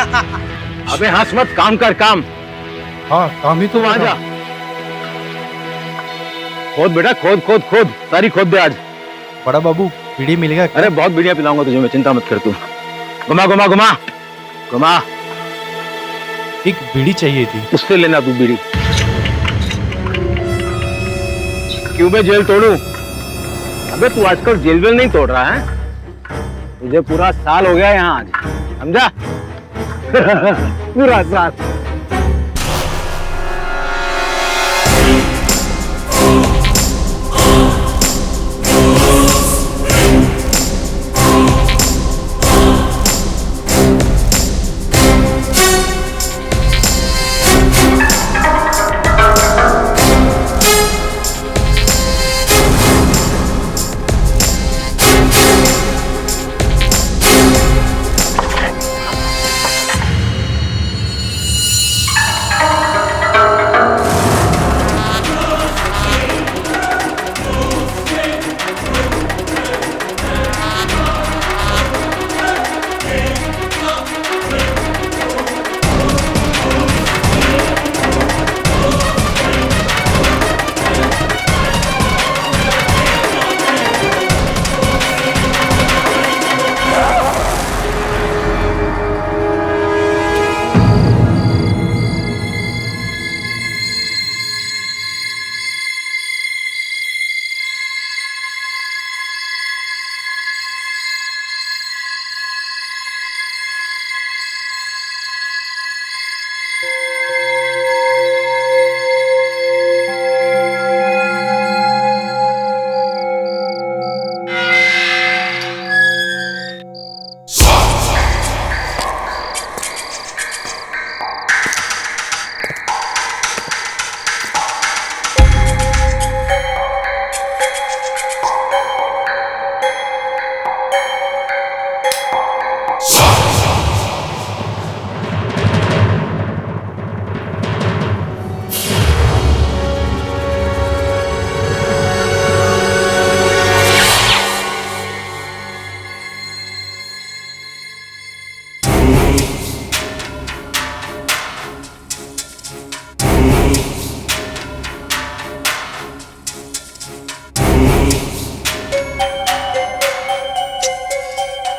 अबे हंस मत, काम कर काम। हाँ काम ही तो आ जा। खोद बेटा, खोद खोद खोद, सारी खोद दे आज। बड़ा बाबू बीड़ी मिलेगा क्या? अरे बहुत बीड़ियां पिलाऊंगा तुझे मैं, चिंता मत कर तू। घुमा घुमा घुमा घुमा। एक बीड़ी चाहिए थी। उससे लेना तू बीड़ी। क्यों मैं जेल तोड़ू? अबे तू आजकल जेल वेल नहीं तोड़ रहा है? तुझे पूरा साल हो गया यहाँ आज, समझा? पूरा साल।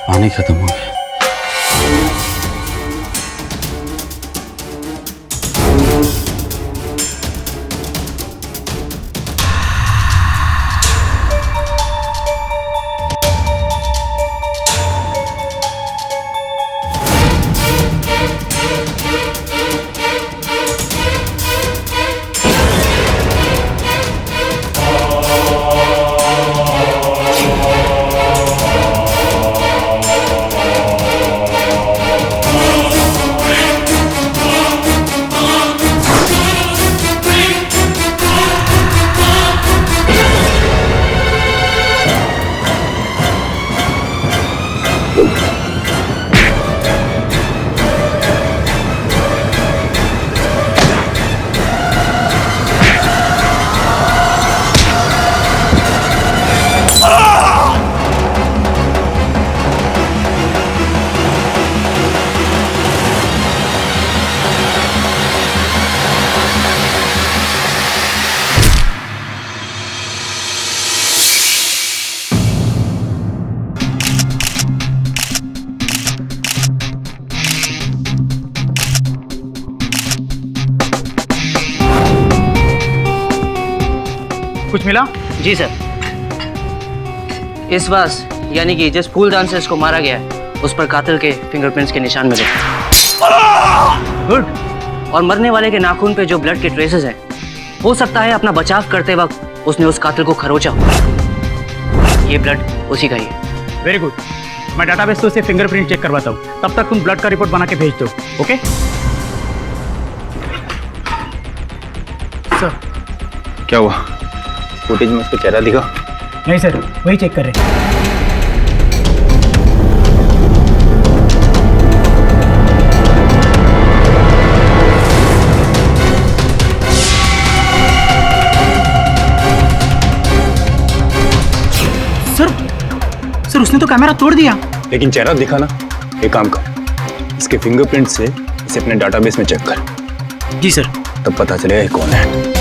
पानी खत्म हो गया। कुछ मिला? जी सर, इस बास यानी कि जिस फूलदान से इसको मारा गया है उस पर कातिल के फिंगरप्रिंट्स के निशान मिले। गुड। और मरने वाले के नाखून पे जो ब्लड के ट्रेसेस हैं, हो सकता है अपना बचाव करते वक्त उसने उस कातिल को खरोचा हो। ये ब्लड उसी का ही है। Very good. मैं डाटाबेस से उससे फिंगरप्रिंट चेक करवाता हूँ, तब तक तुम ब्लड का रिपोर्ट बना के भेज दो। Okay sir. क्या हुआ? फुटेज में उसका चेहरा दिखा? नहीं सर, वही चेक कर रहे हैं। सर उसने तो कैमरा तोड़ दिया। लेकिन चेहरा दिखा ना। एक काम कर, इसके फिंगरप्रिंट से इसे अपने डाटाबेस में चेक कर। जी सर। तब पता चलेगा ये कौन है।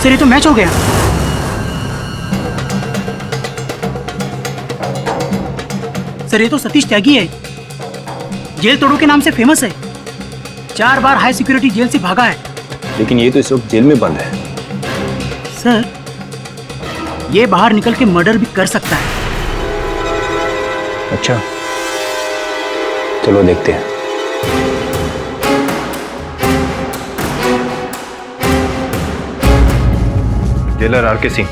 सर ये तो मैच हो गया। सर ये तो सतीश त्यागी है, जेल तोड़ो के नाम से फेमस है, 4 बार हाई सिक्योरिटी जेल से भागा है। लेकिन ये तो इस वक्त जेल में बंद है। सर ये बाहर निकल के मर्डर भी कर सकता है। अच्छा चलो देखते हैं। जेलर आर के सिंह।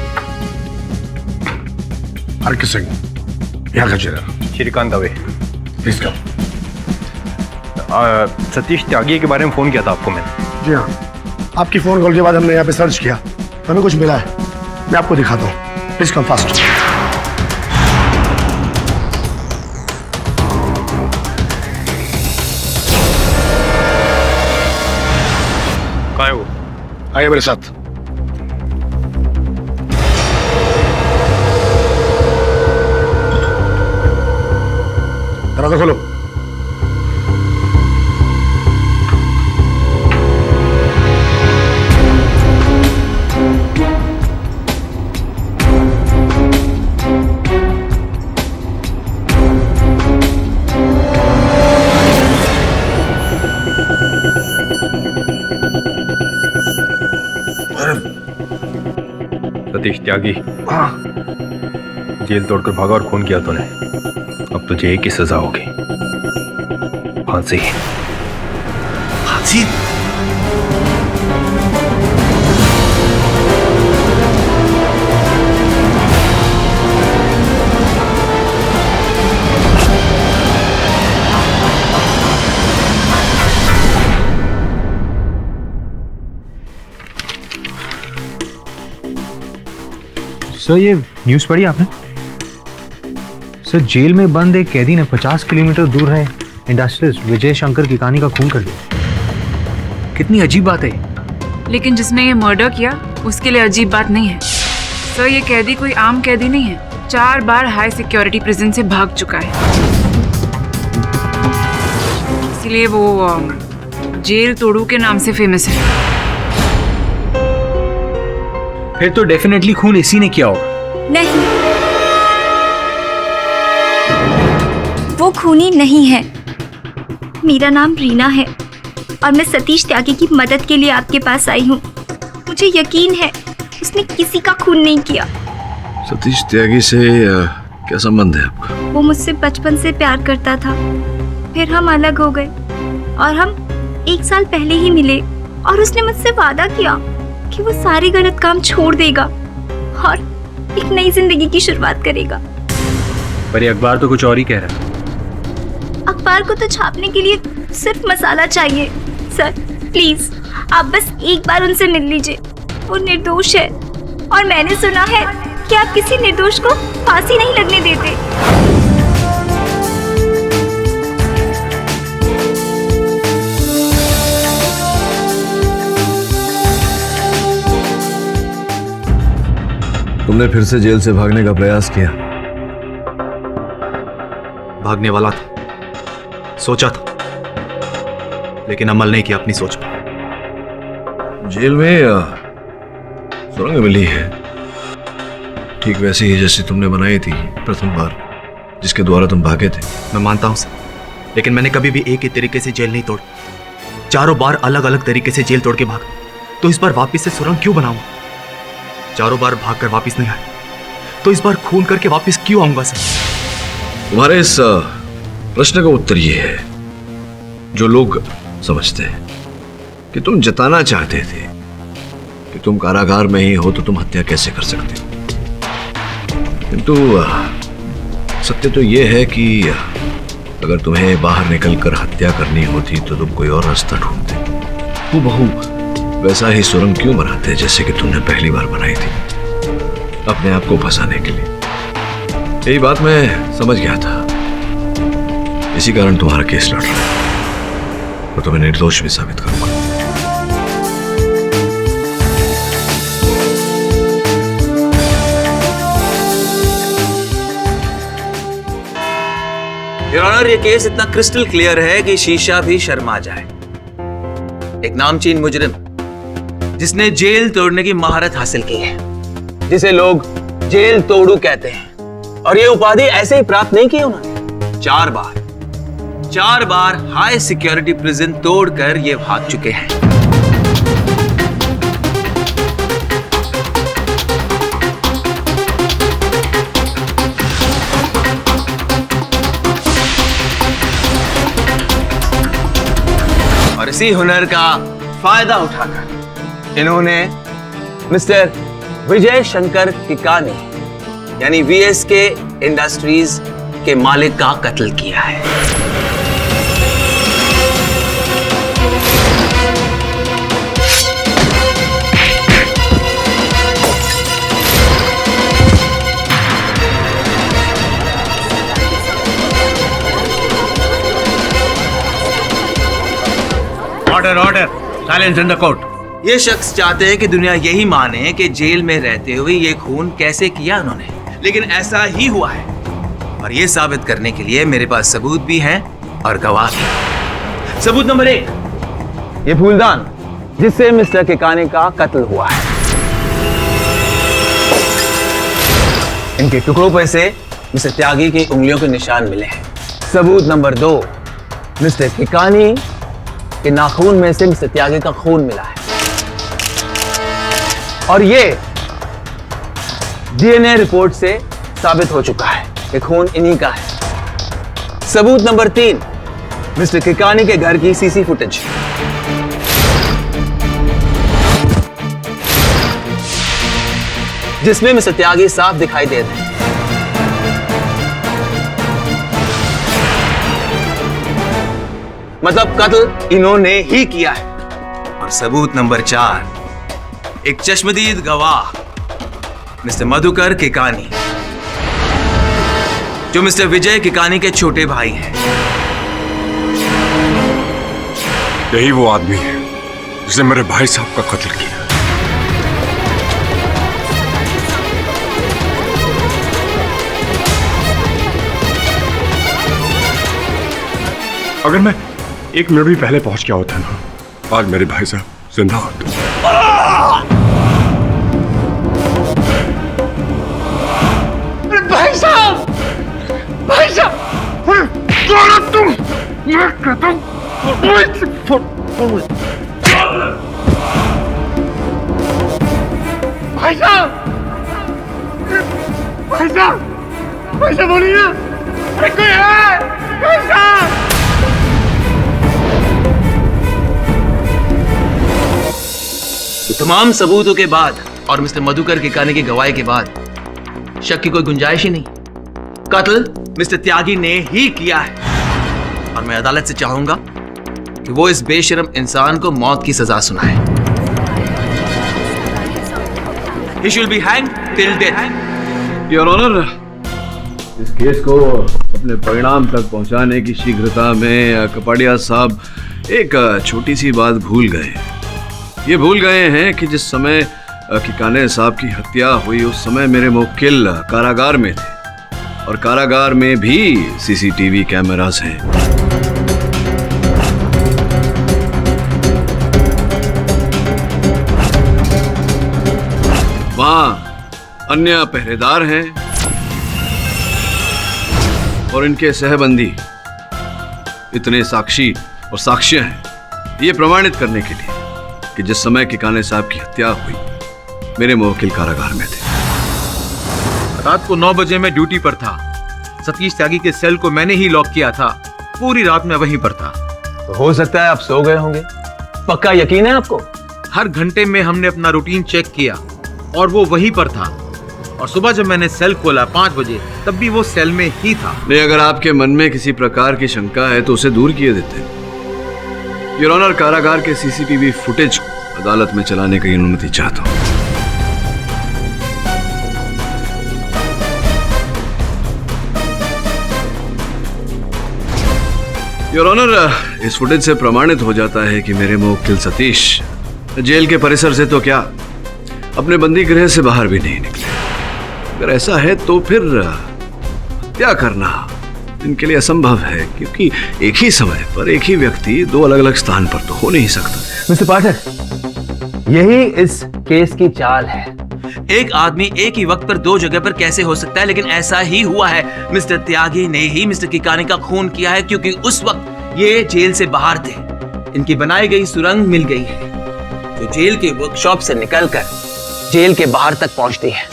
आर.के. सिंह यहाँ का jailer. Shrikant Dave. Please come. Satish Tyagi के बारे में फोन किया था आपको मैंने। जी हाँ, आपकी फोन कॉल के बाद हमने यहाँ पे सर्च किया, हमें कुछ मिला है, मैं आपको दिखाता हूँ। Please come fast. कहाँ है वो? आइए मेरे साथ। दरवाजा खोलो। सतीश त्यागी हाँ, जेल तोड़कर भागा और खून किया तूने। अब तुझे एक ही सजा होगी, फांसी। फांसी? सर ये न्यूज़ पढ़ी आपने? सर जेल में बंद एक कैदी ने 50 किलोमीटर दूर है इंडस्ट्रियलिस्ट विजय शंकर की कहानी का खून कर दिया। कितनी अजीब बात है। लेकिन जिसने ये मर्डर किया उसके लिए अजीब बात नहीं है। सर ये कैदी कोई आम कैदी नहीं है, 4 बार हाई सिक्योरिटी प्रिजन से भाग चुका है, इसलिए वो जेल तोड़ू के नाम से फेमस है। फिर तो डेफिनेटली खून इसी ने किया होगा। नहीं, वो खूनी नहीं है। मेरा नाम रीना है और मैं सतीश त्यागी की मदद के लिए आपके पास आई हूँ। मुझे यकीन है उसने किसी का खून नहीं किया। सतीश त्यागी से क्या संबंध है आपका? वो मुझसे बचपन से प्यार करता था, फिर हम अलग हो गए और हम 1 साल पहले ही मिले और उसने मुझसे वादा किया कि वो सारे गलत काम छोड़ देगा और एक नई जिंदगी की शुरुआत करेगा। पर ये अखबार तो कुछ और ही कह रहा है। अखबार को तो छापने के लिए सिर्फ मसाला चाहिए। सर प्लीज आप बस एक बार उनसे मिल लीजिए, वो निर्दोष है और मैंने सुना है कि आप किसी निर्दोष को फांसी नहीं लगने देते। तुमने फिर से जेल से भागने का प्रयास किया? भागने वाला था, सोचा था, लेकिन अमल नहीं किया अपनी सोच पर। जेल में सुरंग मिली है, ठीक वैसी ही जैसी तुमने बनाई थी प्रथम बार, जिसके द्वारा तुम भागे थे। मैं मानता हूं सर, लेकिन मैंने कभी भी एक ही तरीके से जेल नहीं तोड़ी। 4 बार अलग अलग तरीके से जेल तोड़ के भागा, तो इस बार वापस से सुरंग क्यों बनाऊंगा? 4 बार भागकर वापस नहीं आया, तो इस बार खून करके वापस क्यों आऊंगा सर? तुम्हारे इस प्रश्न का उत्तर ये है, जो लोग समझते हैं कि तुम जताना चाहते थे कि तुम कारागार में ही हो तो तुम हत्या कैसे कर सकते हो, किंतु सत्य तो यह है कि अगर तुम्हें बाहर निकलकर हत्या करनी होती तो तुम कोई और रास्ता ढूंढते। वो बहू वैसा ही सुरंग क्यों बनाते जैसे कि तुमने पहली बार बनाई थी। अपने आप को फंसाने के लिए। यही बात मैं समझ गया था, इसी कारण तुम्हारा केस लड़ रहा है और तुम्हें निर्दोष भी साबित करूंगा। योर ऑनर, ये केस इतना क्रिस्टल क्लियर है कि शीशा भी शर्मा जाए। एक नामचीन मुजरिम जिसने जेल तोड़ने की महारत हासिल की है, जिसे लोग जेल तोड़ू कहते हैं, और ये उपाधि ऐसे ही प्राप्त नहीं की उन्होंने। 4 बार हाई सिक्योरिटी प्रिजन तोड़कर ये भाग चुके हैं। और इसी हुनर का फायदा उठाकर इन्होंने मिस्टर विजय शंकर किकानी यानी वीएसके इंडस्ट्रीज के मालिक का कत्ल किया है। Order, silence in the court. ये शख्स चाहते हैं कि दुनिया यही माने कि जेल में रहते हुए ये खून कैसे किया उन्होंने, लेकिन ऐसा ही हुआ है। और ये साबित करने के लिए मेरे पास सबूत भी हैं और गवाह भी। सबूत नंबर 1, ये फूलदान जिससे मिस्टर किकानी का कत्ल हुआ है। इनके टुकड़ों पर से मिस्टर त्यागी की उंगलियों के निशान मिले हैं। सबूत नंबर 2, मिस्टर किकानी के नाखून में से मिस्टर त्यागी का खून मिला है, और ये डीएनए रिपोर्ट से साबित हो चुका है कि खून इन्हीं का है। सबूत नंबर 3, मिस्टर किकानी के घर की सीसी फुटेज, जिसमें मिस्टर त्यागी साफ दिखाई दे रहे हैं। मतलब कत्ल इन्होंने ही किया है। और सबूत नंबर 4, एक चश्मदीद गवाह मिस्टर मधुकर किकानी, जो मिस्टर विजय किकानी के छोटे भाई हैं। यही वो आदमी है जिसने मेरे भाई साहब का कत्ल किया। अगर मैं 1 मिनट भी पहले पहुंच गया होता ना, आज मेरे भाई साहब जिंदा होते। भाई साहब, भाई साहब, तुम, मैं कहता हूं, भाई साहब, भाई साहब, भाई साहब बोलिए ना, अरे कोई है, भाई साहब। तमाम सबूतों के बाद और मिस्टर मधुकर किकानी की गवाही के बाद शक की कोई गुंजाइश ही नहीं। कत्ल मिस्टर त्यागी ने ही किया है, और मैं अदालत से चाहूंगा कि वो इस बेशरम इंसान को मौत की सजा सुनाए। He shall be hanged till death. Your honour, इस केस को अपने परिणाम तक पहुंचाने की शीघ्रता में कपाड़िया साहब एक छोटी सी बात भूल गए। ये भूल गए हैं कि जिस समय किकाने साहब की हत्या हुई उस समय मेरे मुवक्किल कारागार में थे, और कारागार में भी सीसीटीवी कैमरास हैं। वहां अन्य पहरेदार हैं और इनके सहबंदी इतने साक्षी और साक्ष्य हैं ये प्रमाणित करने के लिए कि जिस समय किकाने साहब की हत्या हुई मेरे मुवक्किल कारागार में थे। रात को 9 बजे मैं ड्यूटी पर था। सतीश त्यागी के सेल को मैंने ही लॉक किया था। पूरी रात मैं वहीं पर था। तो हो सकता है आप सो गए होंगे। पक्का यकीन है आपको? हर घंटे में हमने अपना रूटीन चेक किया और वो वहीं पर था। और सुबह जब मैंने सेल खोला 5 बजे, तब भी वो सेल में ही था। नहीं, अगर आपके मन में किसी प्रकार की शंका है तो उसे दूर किए देते। योर ऑनर, कारागार के सीसीटीवी फुटेज को अदालत में चलाने की अनुमति चाहता हूं। योर ऑनर, इस फुटेज से प्रमाणित हो जाता है कि मेरे मुवक्किल सतीश जेल के परिसर से तो क्या, अपने बंदी गृह से बाहर भी नहीं निकले। अगर ऐसा है तो फिर हत्या करना इनके लिए असंभव है, क्योंकि एक ही समय पर एक ही व्यक्ति दो अलग अलग स्थान पर तो हो नहीं सकता। मिस्टर पाठक, यही इस केस की चाल है। एक आदमी एक ही वक्त पर दो जगह पर कैसे हो सकता है, लेकिन ऐसा ही हुआ है। मिस्टर त्यागी ने ही मिस्टर किकानी का खून किया है, क्योंकि उस वक्त ये जेल से बाहर थे। इनकी बनाई गई सुरंग मिल गई है, जो जेल के वर्कशॉप से निकलकर जेल के बाहर तक पहुंचती है।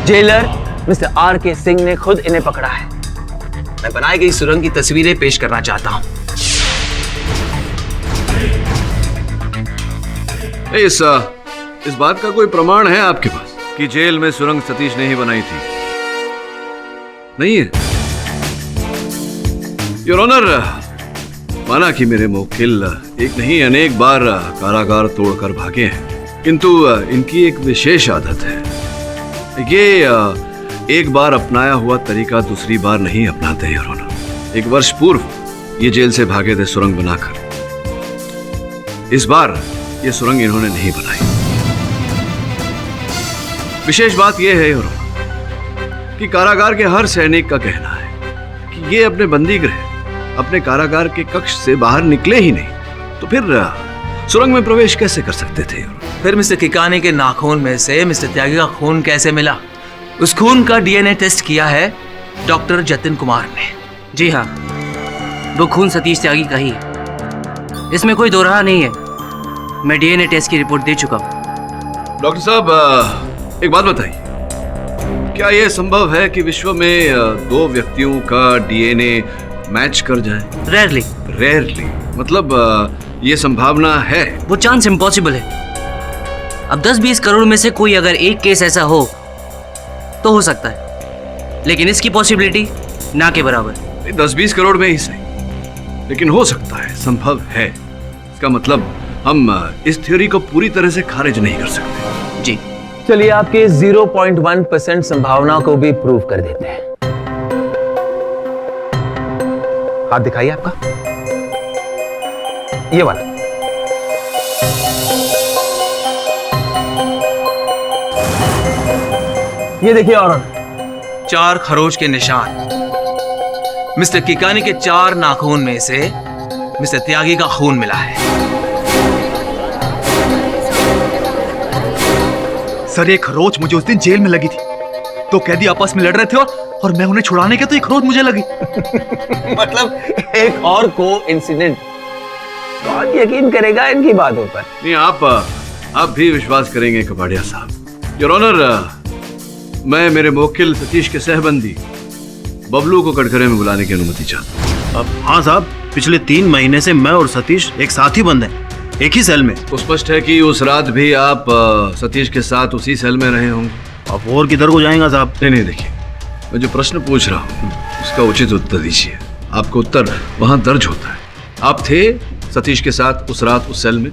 जेलर मिस्टर आर के सिंह ने खुद इन्हें पकड़ा है। मैं बनाई गई सुरंग की तस्वीरें पेश करना चाहता हूं। इस बात का कोई प्रमाण है आपके पास कि जेल में सुरंग सतीश ने ही बनाई थी? नहीं है? योर ऑनर, माना कि मेरे मुवक्किल एक नहीं अनेक बार कारागार तोड़कर भागे हैं, किंतु इनकी एक विशेष आदत है। ये एक बार अपनाया हुआ तरीका दूसरी बार नहीं अपनाते। योर ऑनर, 1 वर्ष पूर्व ये जेल से भागे थे सुरंग बनाकर। इस बार ये सुरंग इन्होंने नहीं बनाई। विशेष बात यह है योर ऑनर कि कारागार के हर सैनिक का कहना है कि ये अपने बंदी गृह, अपने कारागार के कक्ष से बाहर निकले ही नहीं, तो फिर सुरंग में प्रवेश कैसे कर सकते थे? फिर मिस्टर किकानी के नाखून में से मिस्टर त्यागी का खून कैसे मिला? उस खून का डीएनए टेस्ट किया है डॉक्टर जतिन कुमार ने। जी हाँ, वो खून सतीश त्यागी का ही है, इसमें कोई दो राह नहीं है। मैं डीएनए टेस्ट की रिपोर्ट दे चुका हूँ। डॉक्टर साहब, एक बात बताइए, क्या यह संभव है कि विश्व में 2 व्यक्तियों का डीएनए मैच कर जाए? रेयरली मतलब ये संभावना है? वो चांस इम्पॉसिबल है। अब 10-20 करोड़ में से कोई अगर एक केस ऐसा हो तो हो सकता है, लेकिन इसकी पॉसिबिलिटी ना के बराबर। 10-20 करोड़ में ही सही, लेकिन हो सकता है, संभव है। इसका मतलब हम इस थ्योरी को पूरी तरह से खारिज नहीं कर सकते। जी चलिए आपके 0.1% संभावना को भी प्रूव कर देते हैं। हाथ दिखाइए आपका, ये वाला। ये देखिए और 4 खरोच के निशान। मिस्टर किकानी के 4 नाखून में से मिस्टर त्यागी का खून मिला है। सर, ये खरोच मुझे उस दिन जेल में लगी थी, तो कैदी आपस में लड़ रहे थे और मैं उन्हें छुड़ाने के तो ये खरोच मुझे लगी। मतलब एक और कोइंसिडेंट। कौन यकीन करेगा इनकी बातों पर? नहीं, आप भी विश्वास करेंगे कपाड़िया साहब। योर ऑनर, मैं मेरे मुवक्किल सतीश के सहबंदी बबलू को कटघरे में बुलाने की अनुमति चाहता हूँ। हाँ साहब, पिछले 3 महीने से मैं और सतीश एक साथ ही बंद हैं, एक ही सेल में। तो स्पष्ट है कि उस रात भी आप सतीश के साथ उसी सेल में रहे होंगे। अब और किधर को जाएगा साहब? नहीं, देखिए, मैं जो प्रश्न पूछ रहा हूँ उसका उचित उत्तर दीजिए। आपको उत्तर वहां दर्ज होता है। आप थे सतीश के साथ उस रात उस सेल में?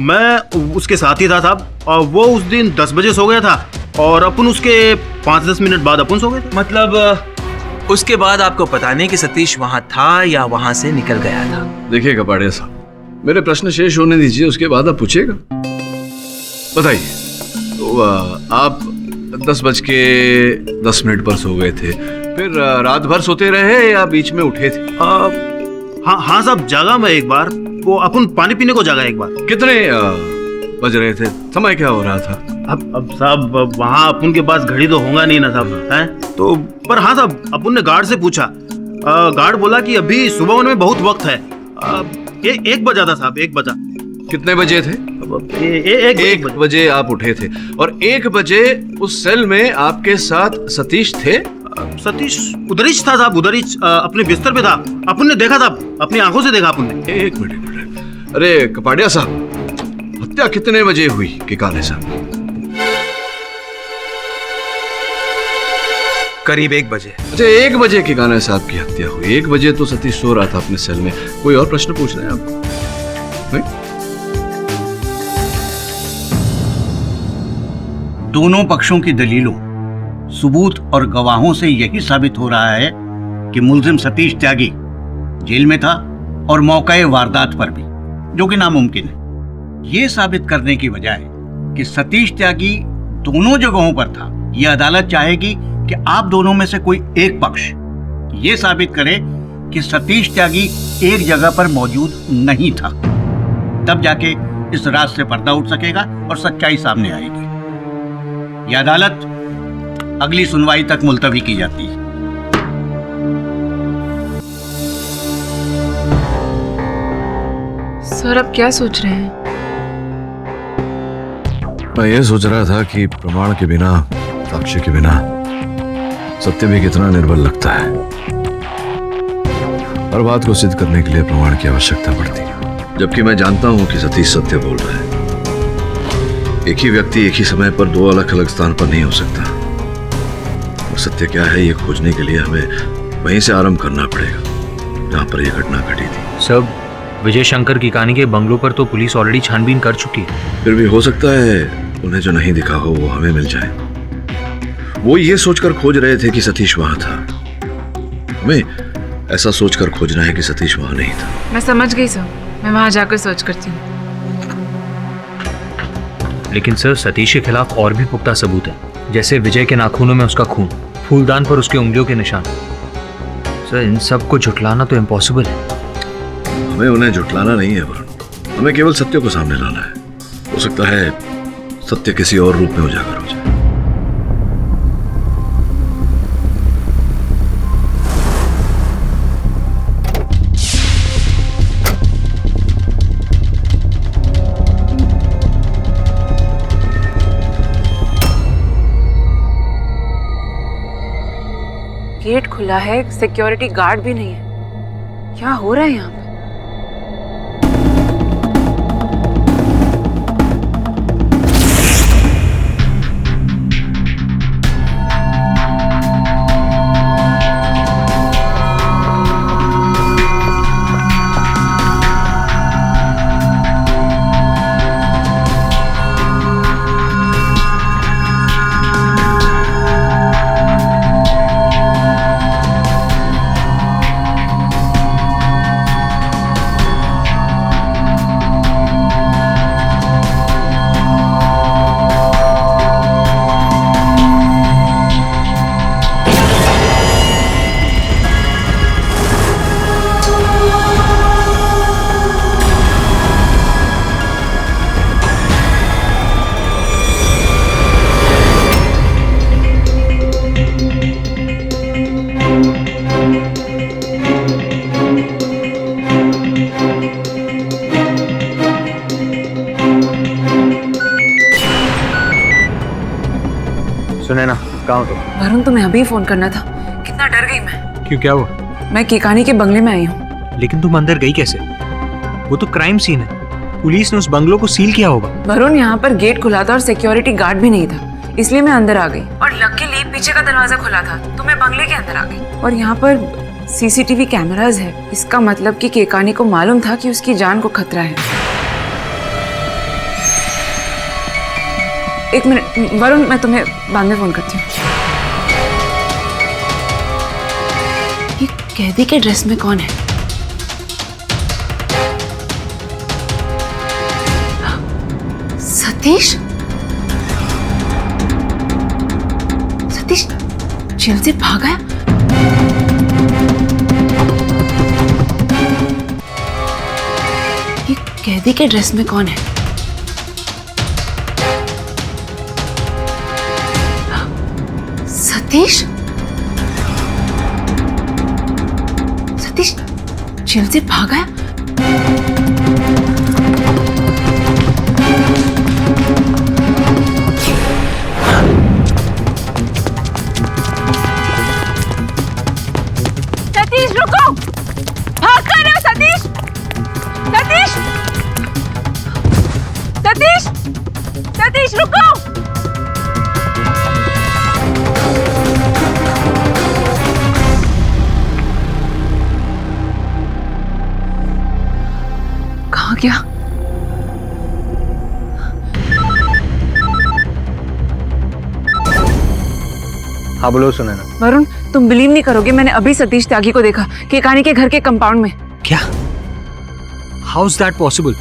मैं उसके साथ ही था साहब, और वो उस दिन 10 बजे सो गया था और अपन उसके 5-10 मिनट बाद अपन सो गए थे। मतलब उसके बाद आपको पता नहीं कि सतीश वहां था या वहां से निकल गया था? देखिए कपाड़िया साहब, मेरे प्रश्न शेष होने दीजिए, उसके बाद आप पूछिएगा। बताइए, तो आप 10:10 पर सो गए थे, फिर रात भर सोते रहे या बीच में उठे थे? हाँ साहब, जागा मैं एक बार, वो अपन पानी पीने को जागा एक बार। कितने बज रहे थे? समय क्या हो रहा था? अब साहब, वहाँ अपन के पास घड़ी तो होगा नहीं ना साहब, हैं? तो पर हाँ साहब, अपन ने गार्ड से पूछा, गार्ड बोला कि अभी सुबह होने में बहुत वक्त है। 1 बजा था साहब, 1 बजा। कितने बजे थे? 1 बजे आप उठे थे, और 1 बजे उस सेल में आपके साथ सतीश थे? सतीश उधर ही था साहब, उधर ही अपने बिस्तर पे था। अपन ने देखा था, अपनी आंखों से देखा अपन ने। 1 मिनट। अरे कपाड़िया साहब, हत्या कितने बजे हुई किकाने साहब? करीब 1 बजे। अच्छा, 1 बजे किकाने साहब की हत्या हुई। 1 बजे तो सतीश सो रहा था अपने सेल में। कोई और प्रश्न पूछ रहे हैं आप? दोनों पक्षों की दलीलों, सबूत और गवाहों से यही साबित हो रहा है कि मुलजिम सतीश त्यागी जेल में था और मौके वारदात पर भी, जो कि नामुमकिन है। ये साबित करने की बजाय कि सतीश त्यागी दोनों जगहों पर था, यह अदालत चाहेगी कि आप दोनों में से कोई एक पक्ष ये साबित करे कि सतीश त्यागी एक जगह पर मौजूद नहीं था। तब जाके इस राज से पर्दा उठ सकेगा और सच्चाई सामने आएगी। यह अदालत अगली सुनवाई तक मुलतवी की जाती है। सर अब क्या सोच रहे हैं? मैं ये सोच रहा था कि प्रमाण के बिना, साक्ष्य के बिना सत्य भी कितना निर्बल लगता है। हर बात को सिद्ध करने के लिए प्रमाण की आवश्यकता पड़ती है, जबकि मैं जानता हूं कि सतीश सत्य बोल रहा है। एक ही व्यक्ति एक ही समय पर दो अलग अलग स्थान पर नहीं हो सकता। और सत्य क्या है ये खोजने के लिए हमें वहीं से आरंभ करना पड़ेगा जहां पर यह घटना घटी थी। सब विजय शंकर की कहानी के बंगलों पर तो पुलिस ऑलरेडी छानबीन कर चुकी है। फिर भी हो सकता है उन्हें जो नहीं दिखा हो वो हमें मिल जाए। वो ये सोचकर खोज रहे थे कि सतीश वहां था। हमें ऐसा सोचकर खोजना है कि सतीश वहां नहीं था। मैं समझ गई सर, मैं वहां जाकर सर्च करती हूँ। लेकिन सर सतीश के खिलाफ और भी पुख्ता सबूत है, जैसे विजय के नाखूनों में उसका खून, फूलदान पर उसके उंगलियों के निशान। सर इन सब को झुटलाना तो इम्पॉसिबल है। हमें उन्हें झुटलाना नहीं है वरुण, हमें केवल सत्य को सामने लाना है। हो सकता है सत्य किसी और रूप में उजागर हो जाए। गेट खुला है, सिक्योरिटी गार्ड भी नहीं है। क्या हो रहा है यहाँ पे? सुने ना, कहाँ हो तुम? वरुण तुम्हें अभी फोन करना था। कितना डर गई मैं। क्यों, क्या हुआ? मैं केकानी के बंगले में आई हूँ। लेकिन तुम अंदर गई कैसे? वो तो क्राइम सीन है, पुलिस ने उस बंगलों को सील किया होगा। वरुण यहाँ पर गेट खुला था और सिक्योरिटी गार्ड भी नहीं था, इसलिए मैं अंदर आ गई। और लकीली पीछे का दरवाजा खुला था तो मैं बंगले के अंदर आ गई। और यहाँ पर सीसीटीवी कैमरास है, इसका मतलब कि केकानी को मालूम था कि उसकी जान को खतरा है। एक मिनट वरुण, मैं तुम्हें बाद में फोन करती हूँ। ये कैदी के ड्रेस में कौन है? सतीश? सतीश जेल से भाग गया? ये कैदी के ड्रेस में कौन है? सतीश? सतीश जेल से भाग गया? सतीश रुको! भाग कर रहे हो सतीश? सतीश! सतीश! सतीश रुको! कहाँ गया? हाँ बोलो सुनैना। वरुण, तुम बिलीव नहीं करोगे, मैंने अभी सतीश त्यागी को देखा केकानी के घर के कंपाउंड में। क्या? How is that possible?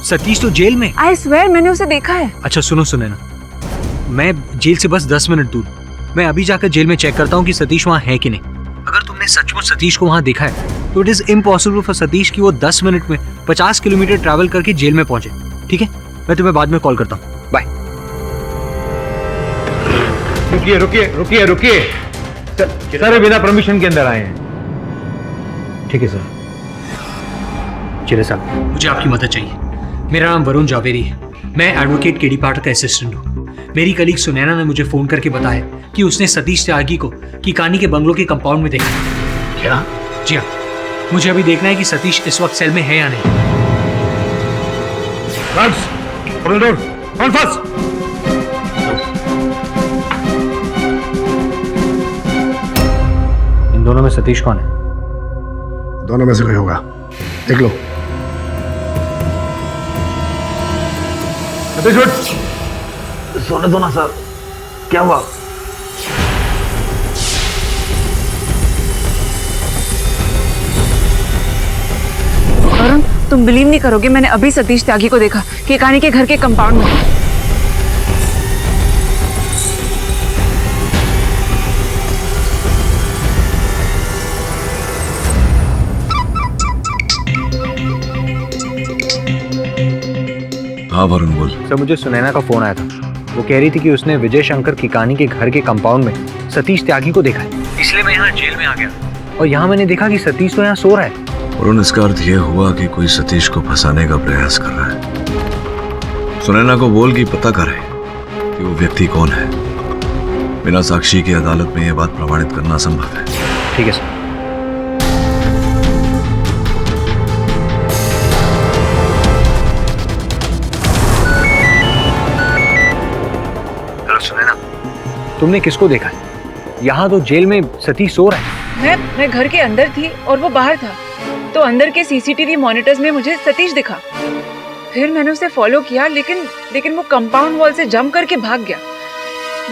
Satish तो जेल में। आई स्वेयर मैंने उसे देखा है। अच्छा सुनो सुनैना, मैं जेल से बस 10 मिनट दूर, मैं अभी जाकर जेल में चेक करता हूँ कि सतीश वहाँ है कि नहीं। अगर तुमने सचमुच सतीश को वहाँ देखा है तो it is impossible for Satish कि वो 10 मिनट में 50 किलोमीटर ट्रैवल करके जेल में पहुंचे। ठीक है, मैं तुम्हें बाद में कॉल करता हूँ। बाय। रुकिए रुकिए रुकिए रुकिए, सर बिना परमिशन के अंदर आए हैं। ठीक है सर। चिरे साहब, मुझे आपकी मदद चाहिए। मेरा नाम वरुण जावेरी है, मैं एडवोकेट केडी पाठक का असिस्टेंट हूँ। मेरी कलीग सुनैना ने मुझे फोन करके बताया कि उसने सतीश त्यागी को केकानी के बंगलों के कंपाउंड में देखा। क्या? जी हाँ, मुझे अभी देखना है कि सतीश इस वक्त सेल में है या नहीं। इन दोनों में सतीश कौन है? दोनों में से कोई होगा, देख लो। सोने दो ना सर, क्या हुआ? वरुण, तुम बिलीव नहीं करोगे, मैंने अभी सतीश त्यागी को देखा केकानी के घर के कंपाउंड में। हाँ वरुण बोल। सर मुझे सुनैना का फोन आया था, वो कह रही थी कि उसने विजय शंकर केकानी के घर के कंपाउंड में सतीश त्यागी को देखा है, इसलिए मैं यहाँ जेल में आ गया। और यहाँ मैंने देखा कि सतीश तो यहाँ सो रहा है। वरुण, इसका अर्थ यह हुआ कि कोई सतीश को फंसाने का प्रयास कर रहा है। सुनैना को बोल कि पता करे कि वो व्यक्ति कौन है। बिना साक्षी की अदालत में यह बात प्रमाणित करना असंभव है। ठीक है सर। सुनैना, तुमने किसको देखा है? यहाँ तो जेल में सतीश सो रहा है। मैं घर के अंदर थी और वो बाहर था, तो अंदर के सीसीटीवी मॉनिटर्स में मुझे सतीश दिखा। फिर मैंने उसे फॉलो किया, लेकिन वो कंपाउंड वॉल से जंप करके भाग गया।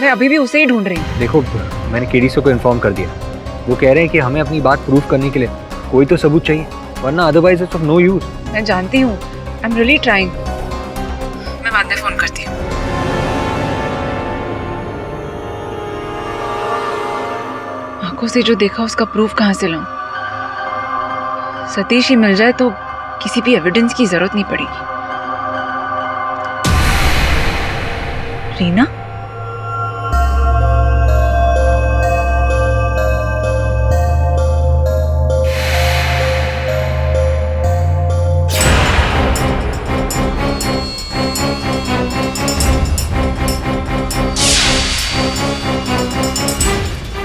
मैं अभी भी उसे ही ढूंढ रही हूँ। देखो, मैंने केडीसी को इन्फॉर्म कर दिया। वो कह रहे हैं कि हमें अपनी बात प्रूव करने के लिए कोई तो सबूत चाहिए, वरना otherwise it's of no use. मैं जानती हूँ, आई एम रियली ट्राइंग। मैं बाद में फोन करती हूँ। आंखों से जो देखा उसका प्रूफ कहाँ से लाऊं? सतीश ही मिल जाए तो किसी भी एविडेंस की जरूरत नहीं पड़ेगी। रीना?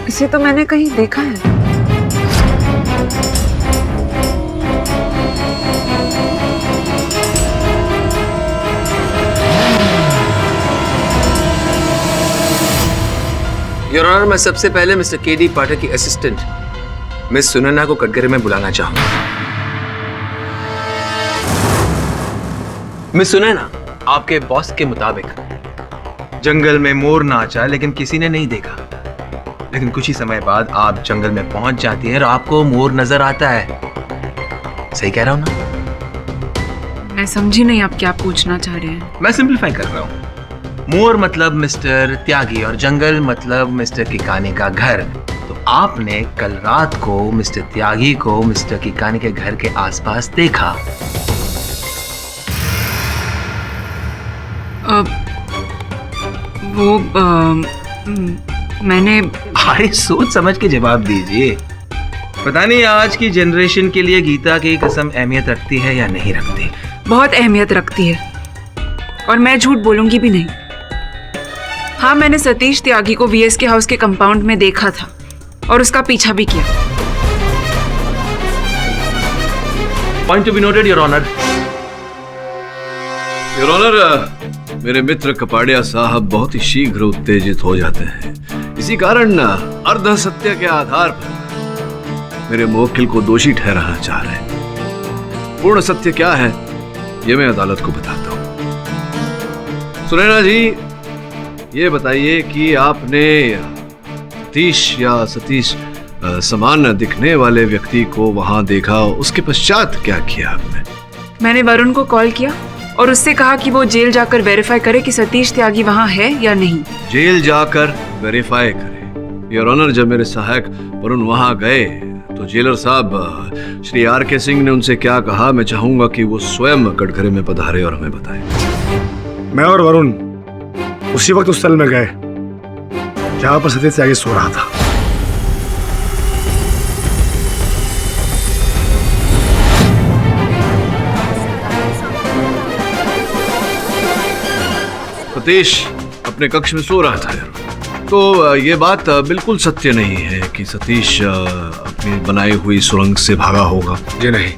इसे तो मैंने कहीं देखा है। योर ऑनर, मैं सबसे पहले मिस्टर केडी पाठक की असिस्टेंट मिस सुनैना को कटघरे में बुलाना चाहूंगा। मिस सुनैना, आपके बॉस के मुताबिक जंगल में मोर नाचा लेकिन किसी ने नहीं देखा, लेकिन कुछ ही समय बाद आप जंगल में पहुंच जाती हैं और आपको मोर नजर आता है। सही कह रहा हूं ना? मैं समझी नहीं आप क्या पूछना चाह रहे हैं। मैं सिंपलीफाई कर रहा हूं। मोर मतलब मिस्टर त्यागी और जंगल मतलब मिस्टर केकानी का घर। तो आपने कल रात को मिस्टर त्यागी को मिस्टर केकानी के घर के आसपास देखा। मैंने अरे सोच समझ के जवाब दीजिए। पता नहीं आज की जनरेशन के लिए गीता की कसम अहमियत रखती है या नहीं रखती। बहुत अहमियत रखती है, और मैं झूठ बोलूंगी भी नहीं। हाँ, मैंने सतीश त्यागी को वीएस के हाउस के कंपाउंड में देखा था और उसका पीछा भी किया। Point to be noted your honour. Your honour, मेरे मित्र कपाड़िया साहब बहुत ही शीघ्र उत्तेजित हो जाते हैं। इसी कारण अर्ध सत्य के आधार पर मेरे मुवक्किल को दोषी ठहराना चाह रहे हैं। पूर्ण सत्य क्या है ये मैं अदालत को बताता हूं। सुनैना जी, ये बताइए कि आपने सतीश या सतीश समान दिखने वाले व्यक्ति को वहां देखा, उसके पश्चात क्या किया आपने? मैंने वरुण को कॉल किया और उससे कहा कि वो जेल जाकर वेरीफाई करे कि सतीश त्यागी वहाँ है या नहीं। जेल जाकर वेरीफाई करे? योर ऑनर, जब मेरे सहायक वरुण वहां गए तो जेलर साहब श्री आर के सिंह ने उनसे क्या कहा, मैं चाहूंगा कि वो स्वयं कटघरे में पधारे और हमें बताए। मैं और वरुण उसी वक्त उस सेल में गए जहां पर सतीश त्यागी सो रहा था। सतीश अपने कक्ष में सो रहा था, तो ये बात बिल्कुल सत्य नहीं है कि सतीश अपनी बनाई हुई सुरंग से भागा होगा। जी नहीं,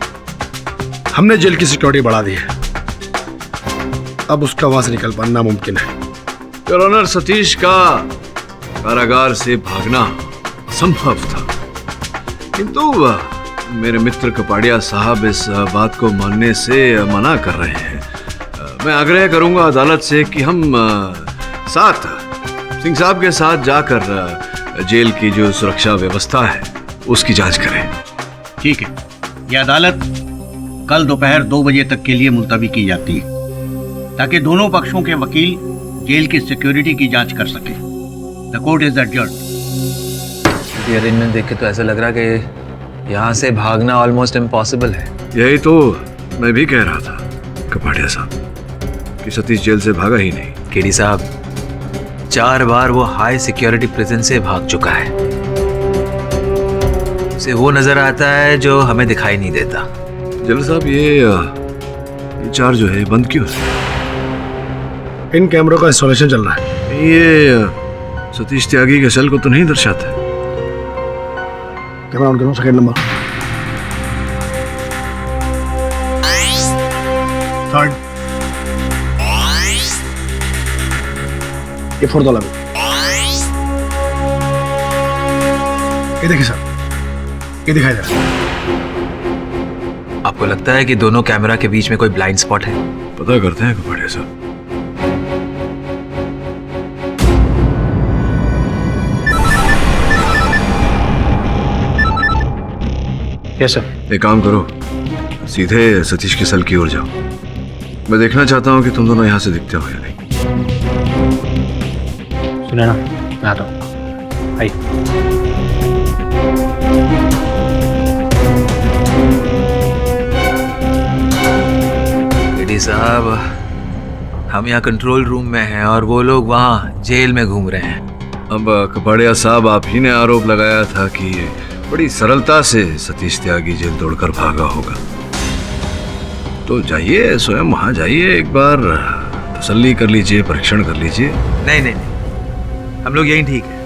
हमने जेल की सिक्योरिटी बढ़ा दी है, अब उसका वहां से निकल पाना नामुमकिन है। योर ऑनर, सतीश का कारागार से भागना असंभव था, किंतु मेरे मित्र कपाड़िया साहब इस बात को मानने से मना कर रहे हैं। मैं आग्रह करूंगा अदालत से कि हम साथ सिंह साहब के साथ जाकर जेल की जो सुरक्षा व्यवस्था है उसकी जांच करें। ठीक है, यह अदालत कल दोपहर 2 बजे तक के लिए मुलतवी की जाती है ताकि दोनों पक्षों के वकील जेल की सिक्योरिटी की जांच कर सकें। The court is adjourned. ये अरेंजमेंट देख के तो ऐसा लग रहा है कि यहाँ से भागना ऑलमोस्ट इम्पॉसिबल है। यही तो मैं भी कह रहा था कपाड़िया साहब कि सतीश जेल से भागा ही नहीं। केडी साहब, 4 बार वो हाई सिक्योरिटी प्रिजन से भाग चुका है। उसे वो नजर आता है जो हमें दिखाई नहीं देता। जेलर साहब, ये 4 जो है बंद क्यों है? इन कैमरों का इंस्टॉलेशन चल रहा है। ये सतीश त्यागी के सेल को तो नहीं दर्शाता। कैमरा ऑन करो, सेकंड नंबर, थर्ड, ये फोर्थ वाला भी। ये देखिए सर, ये दिखाई दे रहा है। आपको लगता है कि दोनों कैमरा के बीच में कोई ब्लाइंड स्पॉट है? पता करते हैं कपाड़िया साहब। Yes sir. एक काम करो, सीधे सतीश के सेल की ओर जाओ। मैं देखना चाहता हूँ कि तुम दोनों यहाँ से दिखते हो या नहीं। सुने ना, मैं आता हूँ। आइए। केडी साहब, हम यहाँ कंट्रोल रूम में हैं और वो लोग वहाँ जेल में घूम रहे हैं। अब कपाड़िया साहब, आप ही ने आरोप लगाया था कि बड़ी सरलता से सतीश त्यागी जेल तोड़कर भागा होगा, तो जाइए, स्वयं वहां जाइए, एक बार तसल्ली कर लीजिए, परीक्षण कर लीजिए। नहीं नहीं नहीं, हम लोग यहीं ठीक है।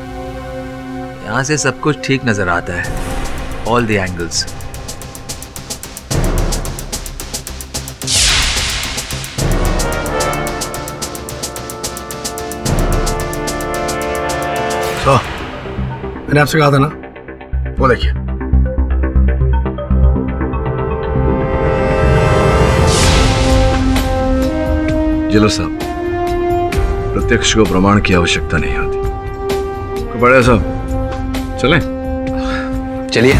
यहाँ से सब कुछ ठीक नजर आता है, ऑल द एंगल्स। तो मैंने आपसे कहा था ना, वो देखिए। जेलर साहब, प्रत्यक्ष को प्रमाण की आवश्यकता नहीं होती। कपाड़िया साहब, चलें? चलिए।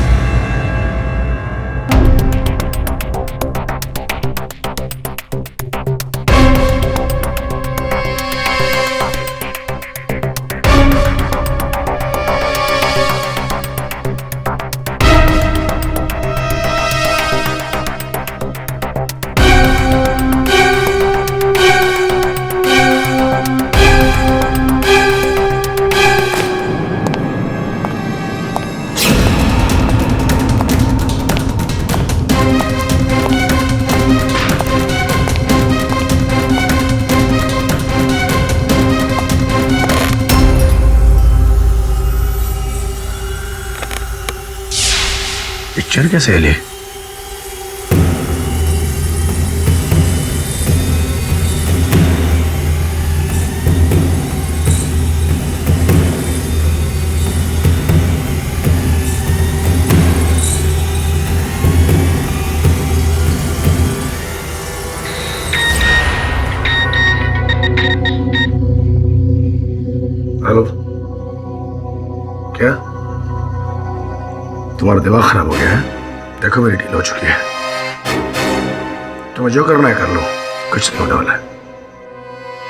पिक्चर कैसे ले? हेलो, क्या? तुम्हारा दिमाग खराब हो गया है? देखो मेरी डील हो चुकी है, तुम्हें जो करना है कर लो, कुछ नहीं होने वाला है।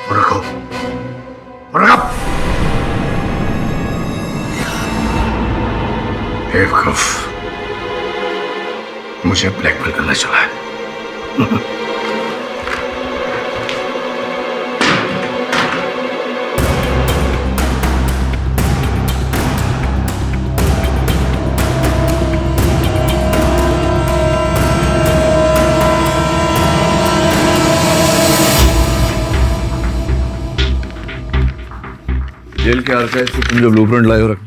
और रखो, और रखो। बेवकूफ, मुझे ब्लैकमेल करना चला है। जेल के आर्काइव से तुम जो ब्लूप्रिंट लाए हो रख।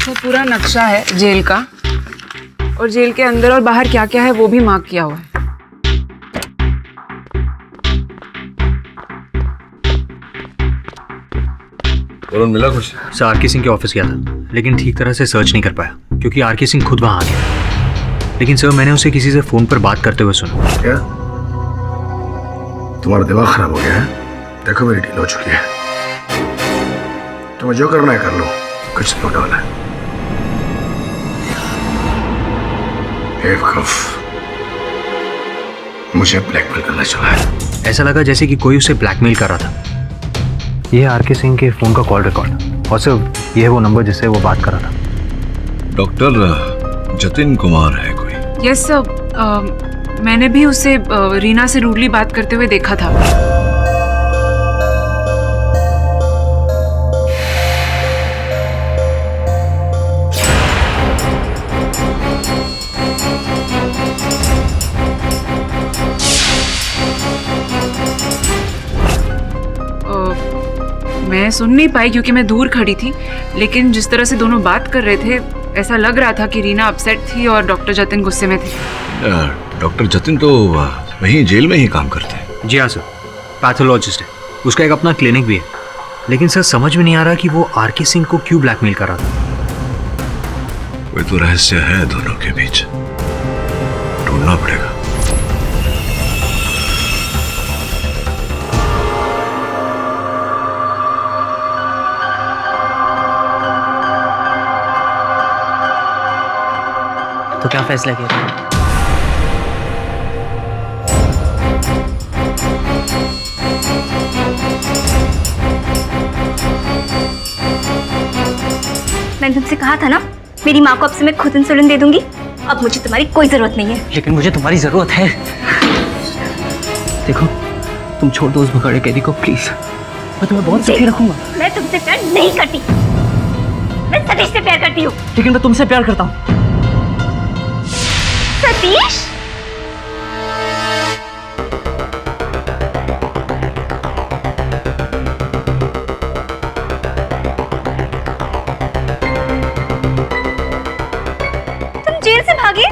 ये पूरा नक्शा है जेल का, और जेल के अंदर और बाहर क्या क्या है वो भी मार्क किया हुआ है। वरुण मिला कुछ? सर आरके सिंह के ऑफिस गया था, लेकिन ठीक तरह से सर्च नहीं कर पाया क्योंकि आरके सिंह खुद वहां आ गया। लेकिन सर मैंने उसे किसी से फोन पर बात करते हुए सुना। क्या तुम्हारा दिमाग खराब हो गया है? देखो मेरी डील हो चुकी है, तुम्हें जो करना है कर लो, कुछ नहीं होने वाला है। बेवकूफ, मुझे ब्लैकमेल करना चला है। ऐसा लगा जैसे कि कोई उसे ब्लैकमेल कर रहा था। ये आरके सिंह के फोन का कॉल रिकॉर्ड, और सर ये है वो नंबर जिससे वो बात कर रहा था। डॉक्टर जतिन कुमार है कोई? यस सर, मैंने भी उसे रीना से रूडली बात करते हुए देखा था। मैं सुन नहीं पाई क्योंकि मैं दूर खड़ी थी, लेकिन जिस तरह से दोनों बात कर रहे थे ऐसा लग रहा था कि रीना अपसेट थी और डॉक्टर जतिन गुस्से में थे। डॉक्टर जतिन तो वहीं जेल में ही काम करते हैं। जी हाँ सर, पैथोलॉजिस्ट है, उसका एक अपना क्लिनिक भी है। लेकिन सर समझ में नहीं आ रहा कि वो आरके सिंह को क्यों ब्लैकमेल कर रहा था। कोई तो रहस्य है दोनों के बीच, ढूंढना पड़ेगा। तो क्या फैसला किया? मैंने तुमसे कहा था ना, मेरी माँ को अब से मैं खुद इंसुलिन दे दूंगी। अब मुझे तुम्हारी कोई जरूरत नहीं है। लेकिन मुझे तुम्हारी जरूरत है। देखो, तुम छोड़ दो उस भगाड़े कैदी को प्लीज। मैं तुम्हें बहुत सुखी रखूंगा। मैं तुमसे प्यार नहीं करती, मैं सतीश से प्यार करती हूँ। लेकिन मैं तुमसे प्यार करता हूँ। सतीश, तुम जेल से भागे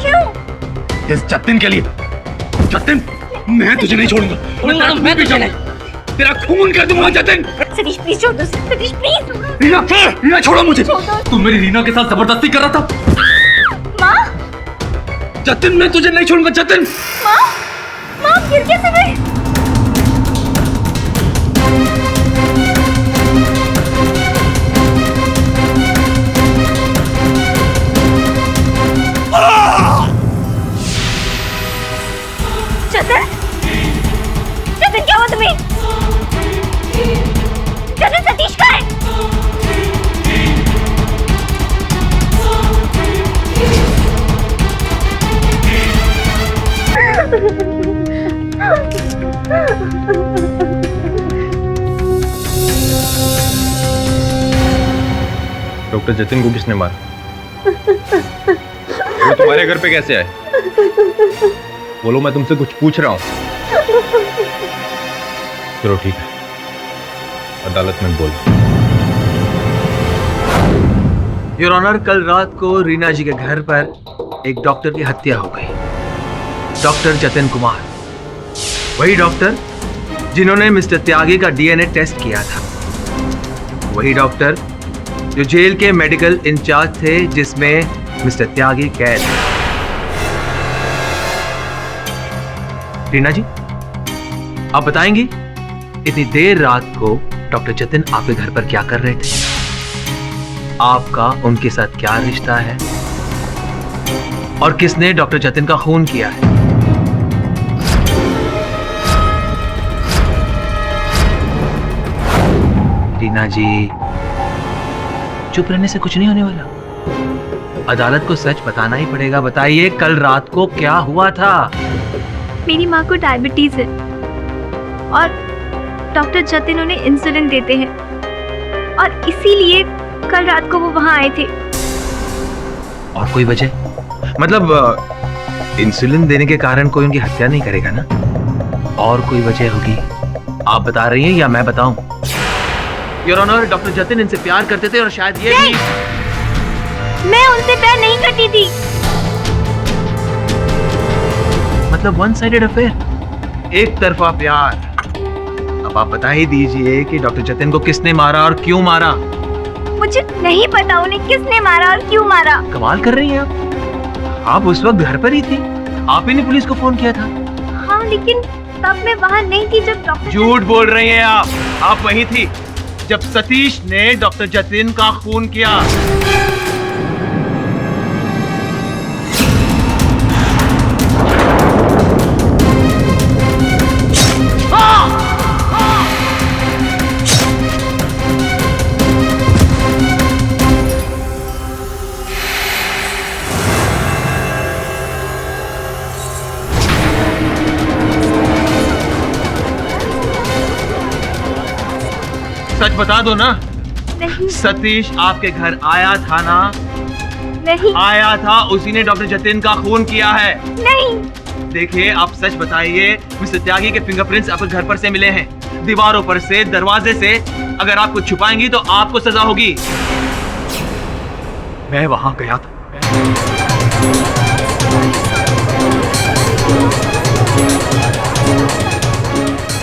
क्यों? इस जतिन के लिए। जतिन, मैं तुझे नहीं छोड़ूंगा। मैं तुझे नहीं, तेरा खून कर दूंगा जतिन। सतीश प्लीज छोड़ दो, सतीश प्लीज। रीना, रीना छोड़ो मुझे। तुम मेरी रीना के साथ जबरदस्ती कर रहा था। माँ, जतिन मैं तुझे नहीं छोड़ूंगा जतिन। माँ, माँ गिर कैसे गई? जतिन, जतिन क्या हुआ तुम्हें? जतिन, सतीश कहाँ है? डॉक्टर जतिन को किसने मारा? वो तुम्हारे घर पे कैसे आए? बोलो, मैं तुमसे कुछ पूछ रहा हूँ। चलो ठीक है, अदालत में बोल। योर ऑनर, कल रात को रीना जी के घर पर एक डॉक्टर की हत्या हो गई। डॉक्टर जतिन कुमार, वही डॉक्टर जिन्होंने मिस्टर त्यागी का डीएनए टेस्ट किया था, वही डॉक्टर जो जेल के मेडिकल इंचार्ज थे जिसमें मिस्टर त्यागी कैद है। रीना जी, आप बताएंगी इतनी देर रात को डॉक्टर जतिन आपके घर पर क्या कर रहे थे? आपका उनके साथ क्या रिश्ता है और किसने डॉक्टर जतिन का खून किया है? रीना जी, चुप रहने से कुछ नहीं होने वाला। अदालत को सच बताना ही पड़ेगा। बताइए, कल रात को क्या हुआ था? मेरी माँ को डायबिटीज है और डॉक्टर जतिन उन्हें इंसुलिन देते हैं और इसीलिए कल रात को वो वहाँ आए थे। और कोई वजह? मतलब इंसुलिन देने के कारण कोई उनकी हत्या नहीं करेगा ना? और कोई वजह होगी? आप बता रही हैं या मैं बताऊं? योर ऑनर, डॉक्टर जतिन इनसे प्यार करते थे और शायद ये भी... मैं उनसे प्यार नहीं करती थी। मतलब वन साइडेड अफेयर, एक तरफा प्यार। अब आप बता ही दीजिए कि डॉक्टर जतिन को किसने मारा और क्यों मारा? मुझे नहीं पता उन्हें किसने मारा और क्यों मारा। कमाल कर रही हैं आप उस वक्त घर पर ही थी। आप ही ने पुलिस को फोन किया था। हाँ, लेकिन तब मैं वहाँ नहीं थी जब डॉक्टर... झूठ बोल रही हैं आप वहीं थी जब सतीश ने डॉक्टर जतिन का खून किया। सच बता दो ना। नहीं। सतीश आपके घर आया था ना? नहीं। आया था, उसी ने डॉक्टर जतिन का खून किया है। नहीं। देखिए, आप सच बताइए। मिस्टर त्यागी के फिंगरप्रिंट्स आपके घर पर से मिले हैं, दीवारों पर से, दरवाजे से। अगर आप कुछ छुपाएंगी तो आपको सजा होगी। मैं वहां गया था।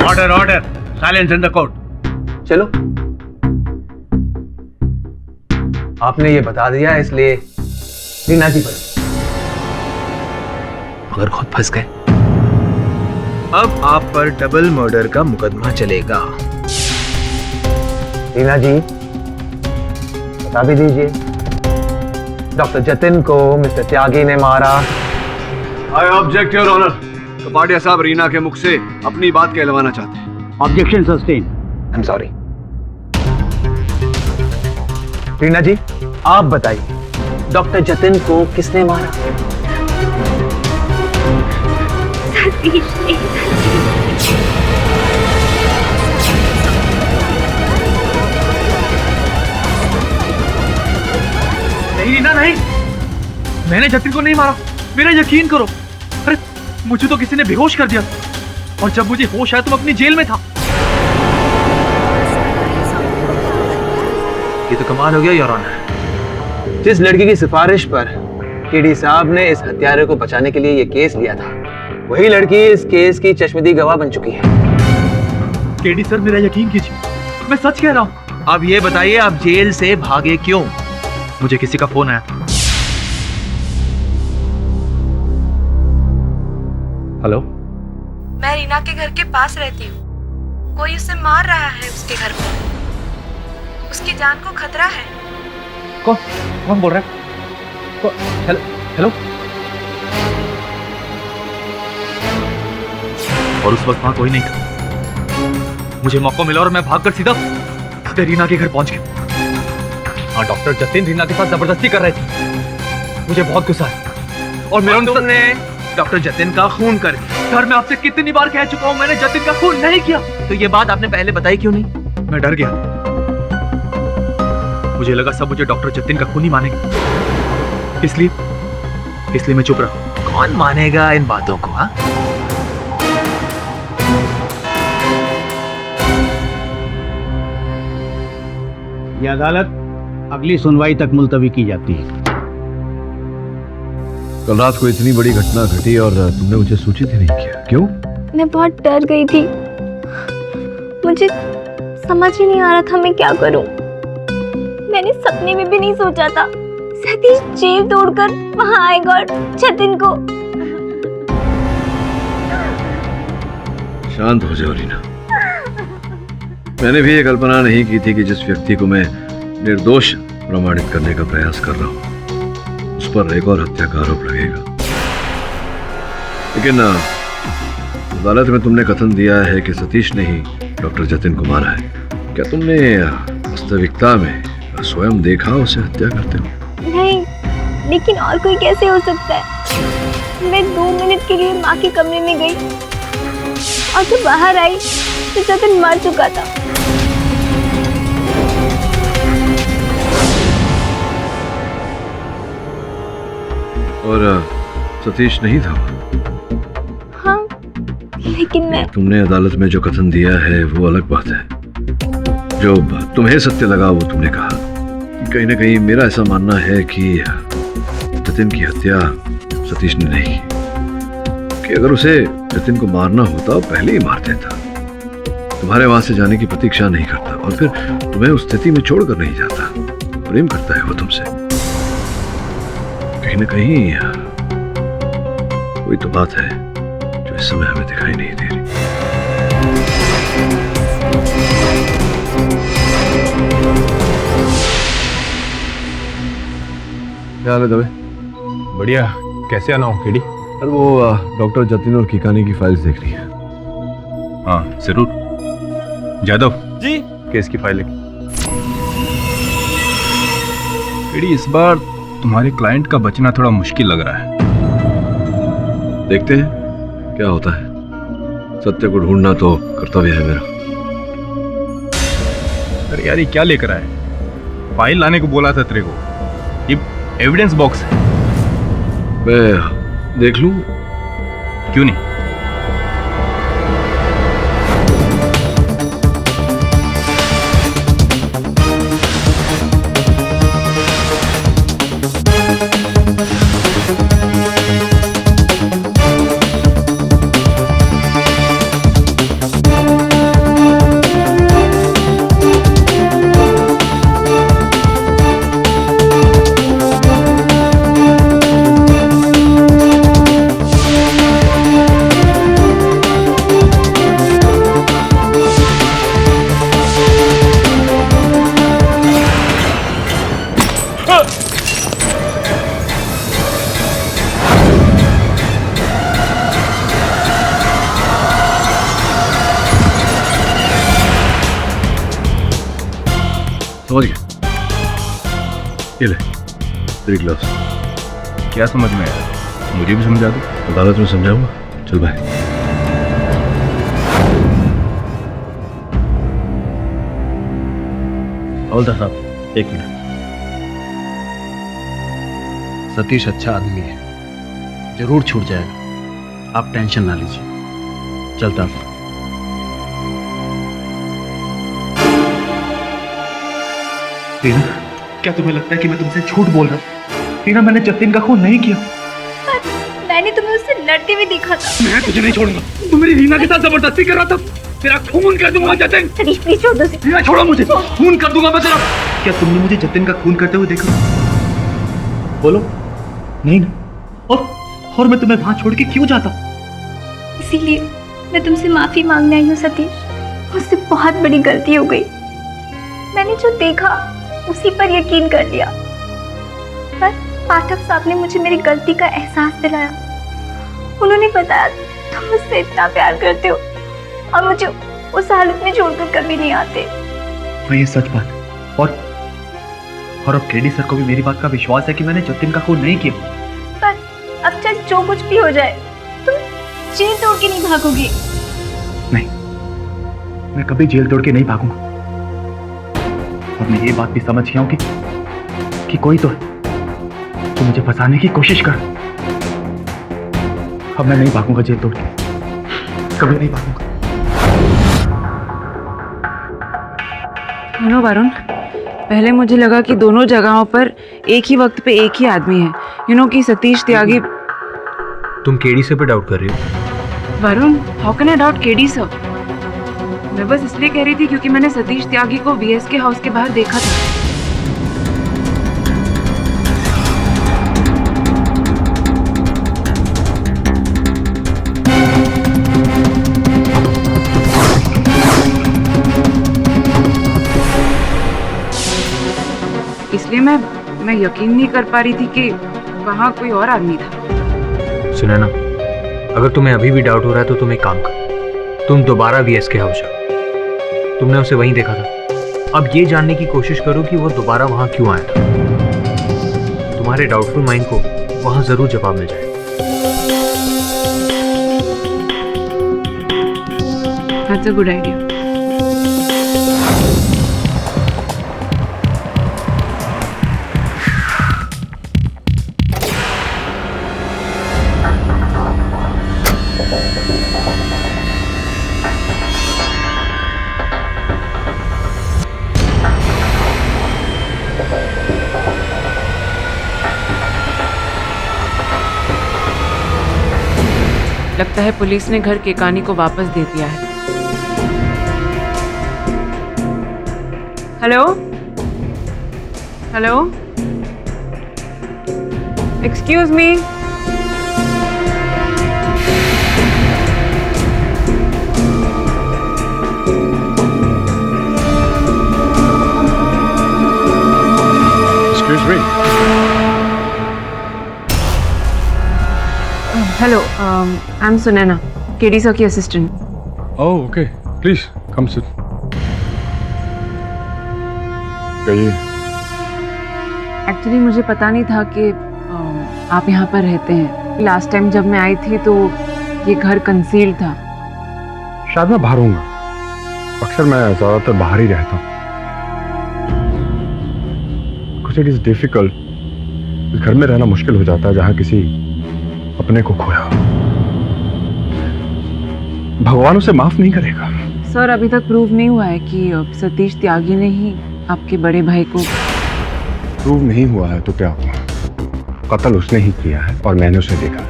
Order order, silence in the court. चलो, आपने ये बता दिया इसलिए रीना जी पर मगर खुद फंस गए। अब आप पर डबल मर्डर का मुकदमा चलेगा। रीना जी, बता भी दीजिए, डॉक्टर जतिन को मिस्टर त्यागी ने मारा। I object your honour. Kapadia साहब रीना के मुख से अपनी बात कहलवाना चाहते हैं। Objection sustain. I am sorry. Reena ji, आप बताइए, डॉक्टर जतिन को किसने मारा? सतीश ने। नहीं रीना, नहीं, मैंने जतिन को नहीं मारा। मेरा यकीन करो। अरे मुझे तो किसी ने बेहोश कर दिया और जब मुझे होश आया तो मैं अपनी जेल में था। ये तो कमाल हो गया योर ऑनर। जिस लड़की की सिफारिश पर केडी साहब ने इस हत्यारे को बचाने के लिए ये केस लिया था, वही लड़की इस केस की चश्मदीद गवाह बन चुकी है। केडी सर, मेरा यकीन कीजिए, मैं सच कह रहा हूँ। अब ये बताइए, आप जेल से भागे क्यों? मुझे किसी का फोन आया। हेलो, मैं रीना के घर के पास रहती हूँ। कोई उसे मार रहा है उसके घर पर। उसकी जान को खतरा है। कौन बोल रहा है? Hello hello. और उस वक्त वहां कोई नहीं था। मुझे मौका मिला और मैं भागकर सीधा रीना के घर पहुंच गया। हाँ, डॉक्टर जतिन रीना के साथ जबरदस्ती कर रहे थे। मुझे बहुत गुस्सा है और मेरा तुमने डॉक्टर जतिन का खून कर। सर, मैं आपसे कितनी बार कह चुका हूं, मैंने जतिन का खून नहीं किया। तो ये बात आपने पहले बताई क्यों नहीं? मैं डर गया। मुझे लगा सब मुझे डॉक्टर जतिन का खून ही मानेंगे, इसलिए मैं चुप रहा। कौन मानेगा इन बातों को? हाँ, यह अदालत अगली सुनवाई तक मुलतवी की जाती है। कल रात को इतनी बड़ी घटना घटी और तुमने मुझे सूचित ही नहीं किया, क्यों? मैं बहुत डर गई थी। मुझे समझ ही नहीं आ रहा था मैं क्या करूं। मैंने सपने में भी नहीं सोचा था सतीश जेल तोड़कर वहां आएगा और जतिन को। शांत हो जाओ रीना। मैंने भी ये कल्पना नहीं की थी कि जिस व्यक्ति को मैं निर्दोष प्रमाणित करने का प्रयास कर रहा हूं, उस पर एक और हत्या का आरोप लगेगा। लेकिन अदालत में तुमने कथन दिया है कि सतीश ने ही डॉक्टर जतिन को मारा है। क्या तुमने वास्तविकता में स्वयं देखा उसे हत्या करते हो? नहीं, लेकिन और कोई कैसे हो सकता है? मैं 2 मिनट के लिए माँ के कमरे में गई और जब बाहर आई तो जतिन मर चुका था। और सतीश नहीं था? हाँ, लेकिन मैं तुमने अदालत में जो कथन दिया है वो अलग बात है। जो तुम्हें सत्य लगा वो तुमने कहा। कहीं ना कहीं मेरा ऐसा मानना है कि जतिन की हत्या सतीश ने नहीं, कि अगर उसे जतिन को मारना होता पहले ही मार देता। तुम्हारे वहां से जाने की प्रतीक्षा नहीं करता और फिर तुम्हें उस स्थिति में छोड़कर नहीं जाता। प्रेम करता है वो तुमसे। कहीं ना कहीं कोई तो बात है जो इस समय हमें दिखाई नहीं दे रही। क्या हाल है दवे? बढ़िया। कैसे आना हो केडी? अरे वो डॉक्टर जतिन और किकानी की फाइल्स देख रही है। हाँ जरूर। जादव जी, केस की फाइल है। केडी, इस बार तुम्हारे क्लाइंट का बचना थोड़ा मुश्किल लग रहा है। देखते हैं क्या होता है। सत्य को ढूंढना तो कर्तव्य है मेरा। अरे यार, ये क्या लेकर आए? फाइल लाने को बोला था तेरे को। ये एविडेंस बॉक्स है। मैं देख लूं? क्यों नहीं? समझ गया। ये ले तेरी ग्लव्स। क्या समझ में आया? मुझे भी समझा दो। अदालत में समझाऊंगा। चल भाई। हवलदार साहब, 1 मिनट। सतीश अच्छा आदमी है, जरूर छूट जाएगा। आप टेंशन ना लीजिए। चलता हूं। टीना, क्या तुम्हें लगता है कि मैं तुमसे झूठ बोल रहा हूँ? टीना, मैंने जतिन का खून नहीं किया। मैंने तुम्हें उससे लड़ते हुए देखा था। मैं तुझे नहीं छोड़ूंगा। तू मेरी रीना के साथ जबरदस्ती कर रहा था। तेरा खून कर दूंगा जतिन। सतीश प्लीज छोड़ दो। रीना छोड़ो मुझे। खून कर दूंगा मैं तेरा। क्या तुमने मुझे जतिन का खून करते हुए देखा? बोलो। नहीं ना। और मैं तुम्हें वहां छोड़ के क्यों जाता? इसीलिए मैं तुमसे माफी मांगने आई हूँ सतीश। मुझसे बहुत बड़ी गलती हो गई। मैंने जो देखा उसी पर यकीन कर लिया। पर पाठक साहब ने मुझे मेरी गलती का एहसास दिलाया। उन्होंने बताया तुम मुझसे इतना प्यार करते हो और मुझे उस हालत में छोड़कर कभी नहीं आते। मैं ये सच बात और अब केडी सर को भी मेरी बात का विश्वास है कि मैंने जतिन का खून नहीं किया। पर अब चाहे जो कुछ भी हो जाए तुम जेल तोड़ के नहीं भागोगे। नहीं, मैं कभी जेल तोड़ के नहीं भागूंगा। और मैं ये बात भी समझ गया हूं कि कोई तो है जो मुझे फंसाने की कोशिश कर। अब मैं नहीं भागूंगा जेल तोड़ के, कभी नहीं भागूंगा। सुनो वरुण, पहले मुझे लगा कि दोनों जगहों पर एक ही वक्त पे एक ही आदमी है। कि सतीश त्यागी। तुम केडी से पे डाउट कर रही हो? Varun, how can I doubt KD sir? मैं बस इसलिए कह रही थी क्योंकि मैंने सतीश त्यागी को VSK हाउस के बाहर देखा था। इसलिए यकीन नहीं कर पा रही थी कि वहाँ कोई और आदमी था। सुनैना, अगर तुम्हें अभी भी डाउट हो रहा है तो तुम एक काम कर, तुम दोबारा वीएस के हाउस जाओ। तुमने उसे वहीं देखा था, अब ये जानने की कोशिश करो कि वो दोबारा वहां क्यों आया था। तुम्हारे डाउटफुल माइंड को वहां जरूर जवाब मिल जाएगा। That's a good idea. लगता है पुलिस ने घर केकानी को वापस दे दिया है। Hello hello, excuse me. Excuse me. Hello, I'm Sunena, KD sir की assistant. Oh, okay. Please come sit. कहिए। एक्चुअली मुझे पता नहीं था कि आप यहाँ पर रहते हैं। लास्ट टाइम जब मैं आई थी तो ये घर कंसील्ड था। शायद मैं बाहर हूँगा, अक्सर मैं ज़्यादातर बाहर ही रहता हूँ। कुछ इट इज़ डिफिकल्ट, इस घर में रहना मुश्किल हो जाता है जहाँ किसी अपने को खोया। भगवान उसे माफ नहीं करेगा। सर, अभी तक प्रूव नहीं हुआ है कि सतीश त्यागी ने ही आपके बड़े भाई को। प्रूव नहीं हुआ है तो क्या हुआ? कत्ल उसने ही किया है और मैंने उसे देखा।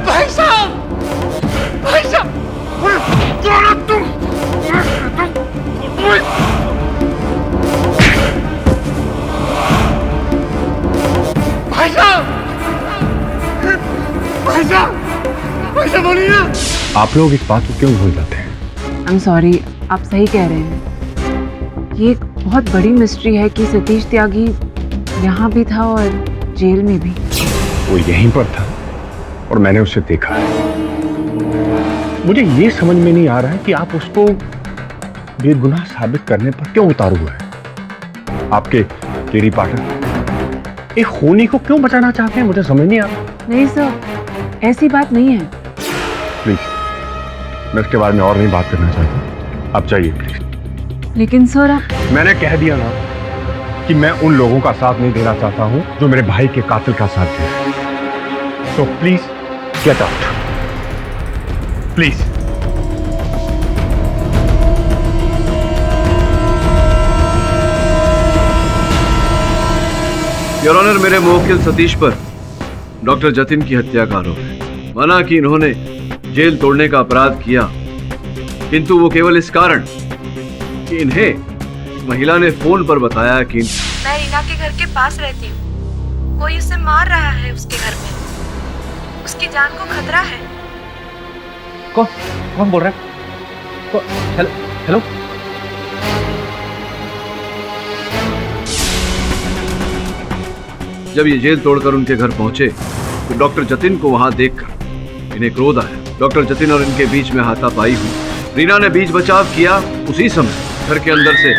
भाई साहब, भाई साहब, तुम भाई साहब, भाई साहब, भाई साहब बोलिए ना। आप लोग इस बात को क्यों भूल जाते हैं? I'm sorry, आप सही कह रहे हैं। ये एक बहुत बड़ी मिस्ट्री है कि सतीश त्यागी यहाँ भी था और जेल में भी। वो यहीं पर था और मैंने उसे देखा है। मुझे ये समझ में नहीं आ रहा है कि आप उसको बेगुनाह साबित करने पर क्यों उतारू हुए हैं। आपके केडी पार्टनर एक खूनी को क्यों बचाना चाहते हैं, मुझे समझ नहीं आ रहा। नहीं सर, ऐसी बात नहीं है। प्लीज, मैं इसके बारे में और नहीं बात करना चाहता, आप जाइए प्लीज। लेकिन सर मैंने कह दिया ना कि मैं उन लोगों का साथ नहीं देना चाहता हूं जो मेरे भाई के कातिल का साथ दे। तो please get out, please. Your honour, मेरे मुवक्किल सतीश पर डॉक्टर जतिन की हत्या का आरोप है। माना कि इन्होंने जेल तोड़ने का अपराध किया, किंतु वो केवल इस कारण कि इन्हें महिला ने फोन पर बताया कि मैं रीना के घर के पास रहती हूँ, कोई उसे मार रहा है उसके घर में, उसकी जान को खतरा है। कौन बोल रहा है? Hello hello. जब ये जेल तोड़कर उनके घर पहुंचे तो डॉक्टर जतिन को वहां देखकर इन्हें क्रोध आया। डॉक्टर जतिन और इनके बीच में हाथापाई हुई। रीना ने बीच बचाव किया। उसी समय घर के अंदर से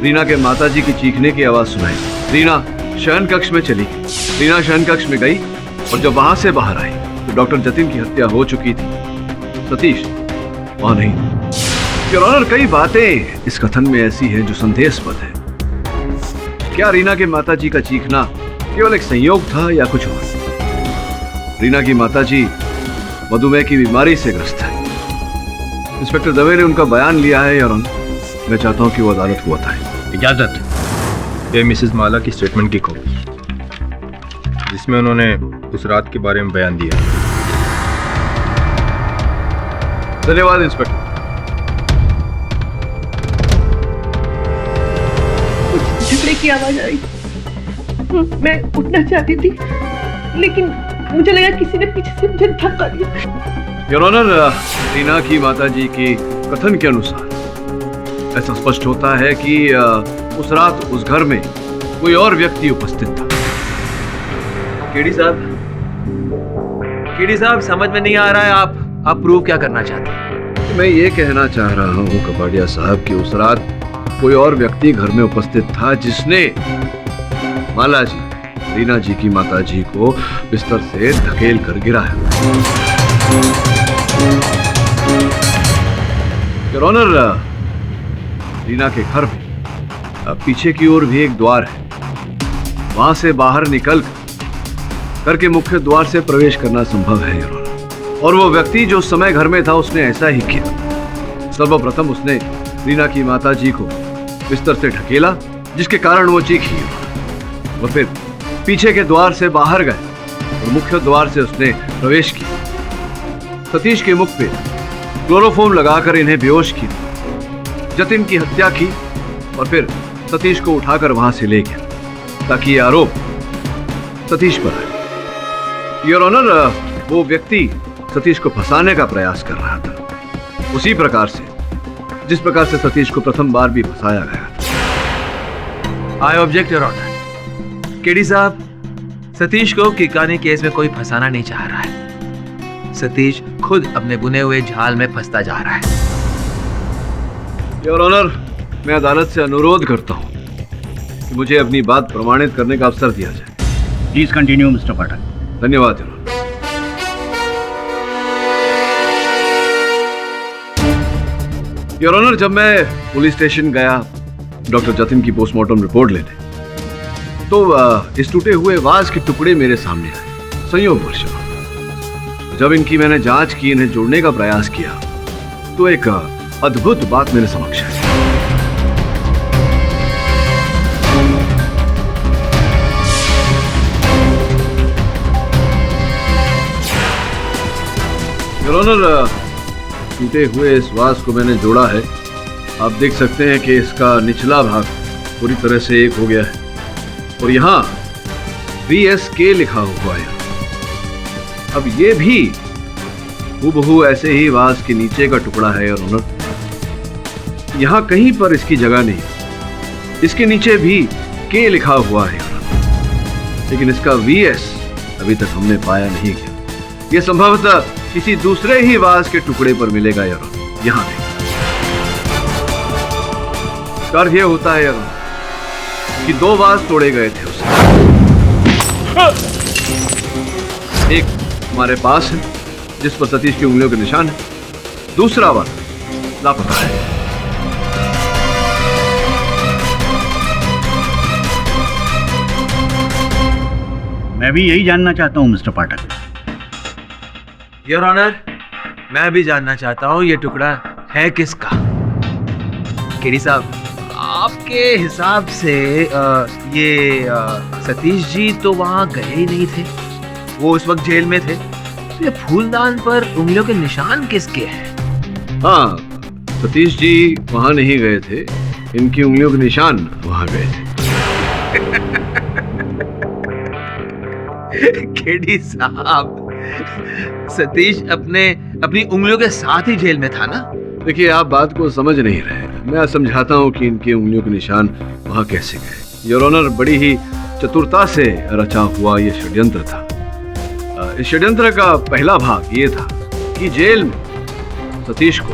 रीना के माताजी की चीखने की आवाज सुनाई। रीना शयन कक्ष में चली गई। रीना शयन कक्ष में गई और जब वहां से बाहर आई तो डॉक्टर जतिन की हत्या हो चुकी थी। सतीश वहां नहीं। योर ऑनर, कई बातें इस कथन में ऐसी हैं जो संदेहास्पद है। क्या रीना के माताजी का चीखना केवल एक संयोग था या कुछ और? रीना की माताजी मधुमेह की बीमारी से ग्रस्त है। इंस्पेक्टर दवे ने उनका बयान लिया है और मैं चाहता हूं कि वो अदालत को बताए। इजाजत। ये मिसेस माला की स्टेटमेंट की कॉपी जिसमें उन्होंने उस रात के बारे में बयान दिया। धन्यवाद इंस्पेक्टर। झगड़े की आवाज आई। मैं उठना चाहती थी लेकिन मुझे लगा किसी ने पीछे से मुझे धक्का दिया। योर ऑनर, रीना की माताजी के कथन के अनुसार ऐसा स्पष्ट होता है कि उस रात उस घर में कोई और व्यक्ति उपस्थित था। केडी साहब समझ में नहीं आ रहा है, आप प्रूव क्या करना चाहते हैं? मैं ये कहना चाह रहा हूँ कपाड़िया साहब कि उस रात कोई और व्यक्ति घर में उपस्थित था जिसने माला जी, रीना जी की माता जी को बिस्तर से धकेल कर गिराया। योर ऑनर, रीना के घर में पीछे की ओर भी एक द्वार है। वहां से बाहर निकल घर के मुख्य द्वार से प्रवेश करना संभव है योर ऑनर। और वो व्यक्ति जो उस समय घर में था उसने ऐसा ही किया। सर्वप्रथम उसने रीना की माता जी को बिस्तर से ढकेला, जिसके कारण वो चीखी, और फिर पीछे के द्वार से बाहर गए और मुख्य द्वार से उसने प्रवेश किया। सतीश के मुख पे क्लोरोफॉर्म लगाकर इन्हें बेहोश किया, जतिन की हत्या की और फिर सतीश को उठाकर वहां से ले गया ताकि ये आरोप सतीश पर आए। योर ऑनर, वो व्यक्ति सतीश को फंसाने का प्रयास कर रहा था, उसी प्रकार से जिस प्रकार से सतीश को प्रथम बार भी फंसाया गया था। I object your honour. KD साहब, सतीश को किकानी केस में कोई फंसाना नहीं चाह रहा है। सतीश खुद अपने बुने हुए जाल में फंसता जा रहा है। योर ऑनर, मैं अदालत से अनुरोध करता हूं कि मुझे अपनी बात प्रमाणित करने का अवसर दिया जाए। प्लीज कंटिन्यू मिस्टर पाठक। धन्यवाद योर ऑनर। योर ऑनर, जब मैं पुलिस स्टेशन गया डॉक्टर जतिन की पोस्टमार्टम रिपोर्ट लेने, तो इस टूटे हुए वाज के टुकड़े मेरे सामने आए। संयोगवश जब इनकी मैंने जांच की, इन्हें जोड़ने का प्रयास किया, तो एक अद्भुत बात मेरे समक्ष आई। योर ऑनर, टूटे हुए इस वाज को मैंने जोड़ा है। आप देख सकते हैं कि इसका निचला भाग पूरी तरह से एक हो गया है और यहाँ VSK लिखा हुआ है। अब ये भी हूबहू ऐसे ही वाज के नीचे का टुकड़ा है योर ऑनर। यहाँ कहीं पर इसकी जगह नहीं। इसके नीचे भी K लिखा हुआ है योर ऑनर, लेकिन इसका VS अभी तक हमने पाया नहीं गया। यह संभवतः किसी दूसरे ही वाज के टुकड़े पर मिलेगा यार। यहाँ नहीं। कार्य होता है यार कि दो वाज तोड़े गए थे उसे। एक हमारे पास है जिस पर सतीश की उंगलियों के निशान है, दूसरा वाज लापता है। मैं भी यही जानना चाहता हूं मिस्टर पाठक। योर ऑनर, मैं भी जानना चाहता हूँ ये टुकड़ा है किसका। केडी साहब, आपके हिसाब से ये सतीश जी तो वहाँ गए ही नहीं थे, वो उस वक्त जेल में थे। तो ये फूलदान पर उंगलियों के निशान किसके हैं? हाँ, सतीश जी वहाँ नहीं गए थे, इनकी उंगलियों के निशान वहाँ गए थे। केडी साहब, सतीश अपनी उंगलियों के साथ ही जेल में था ना? देखिए, आप बात को समझ नहीं रहे। मैं समझाता हूँ कि इनकी उंगलियों के निशान वहाँ कैसे गए। योर ऑनर, बड़ी ही चतुरता से रचा हुआ ये षड्यंत्र था। इस षड्यंत्र का पहला भाग ये था कि जेल में सतीश को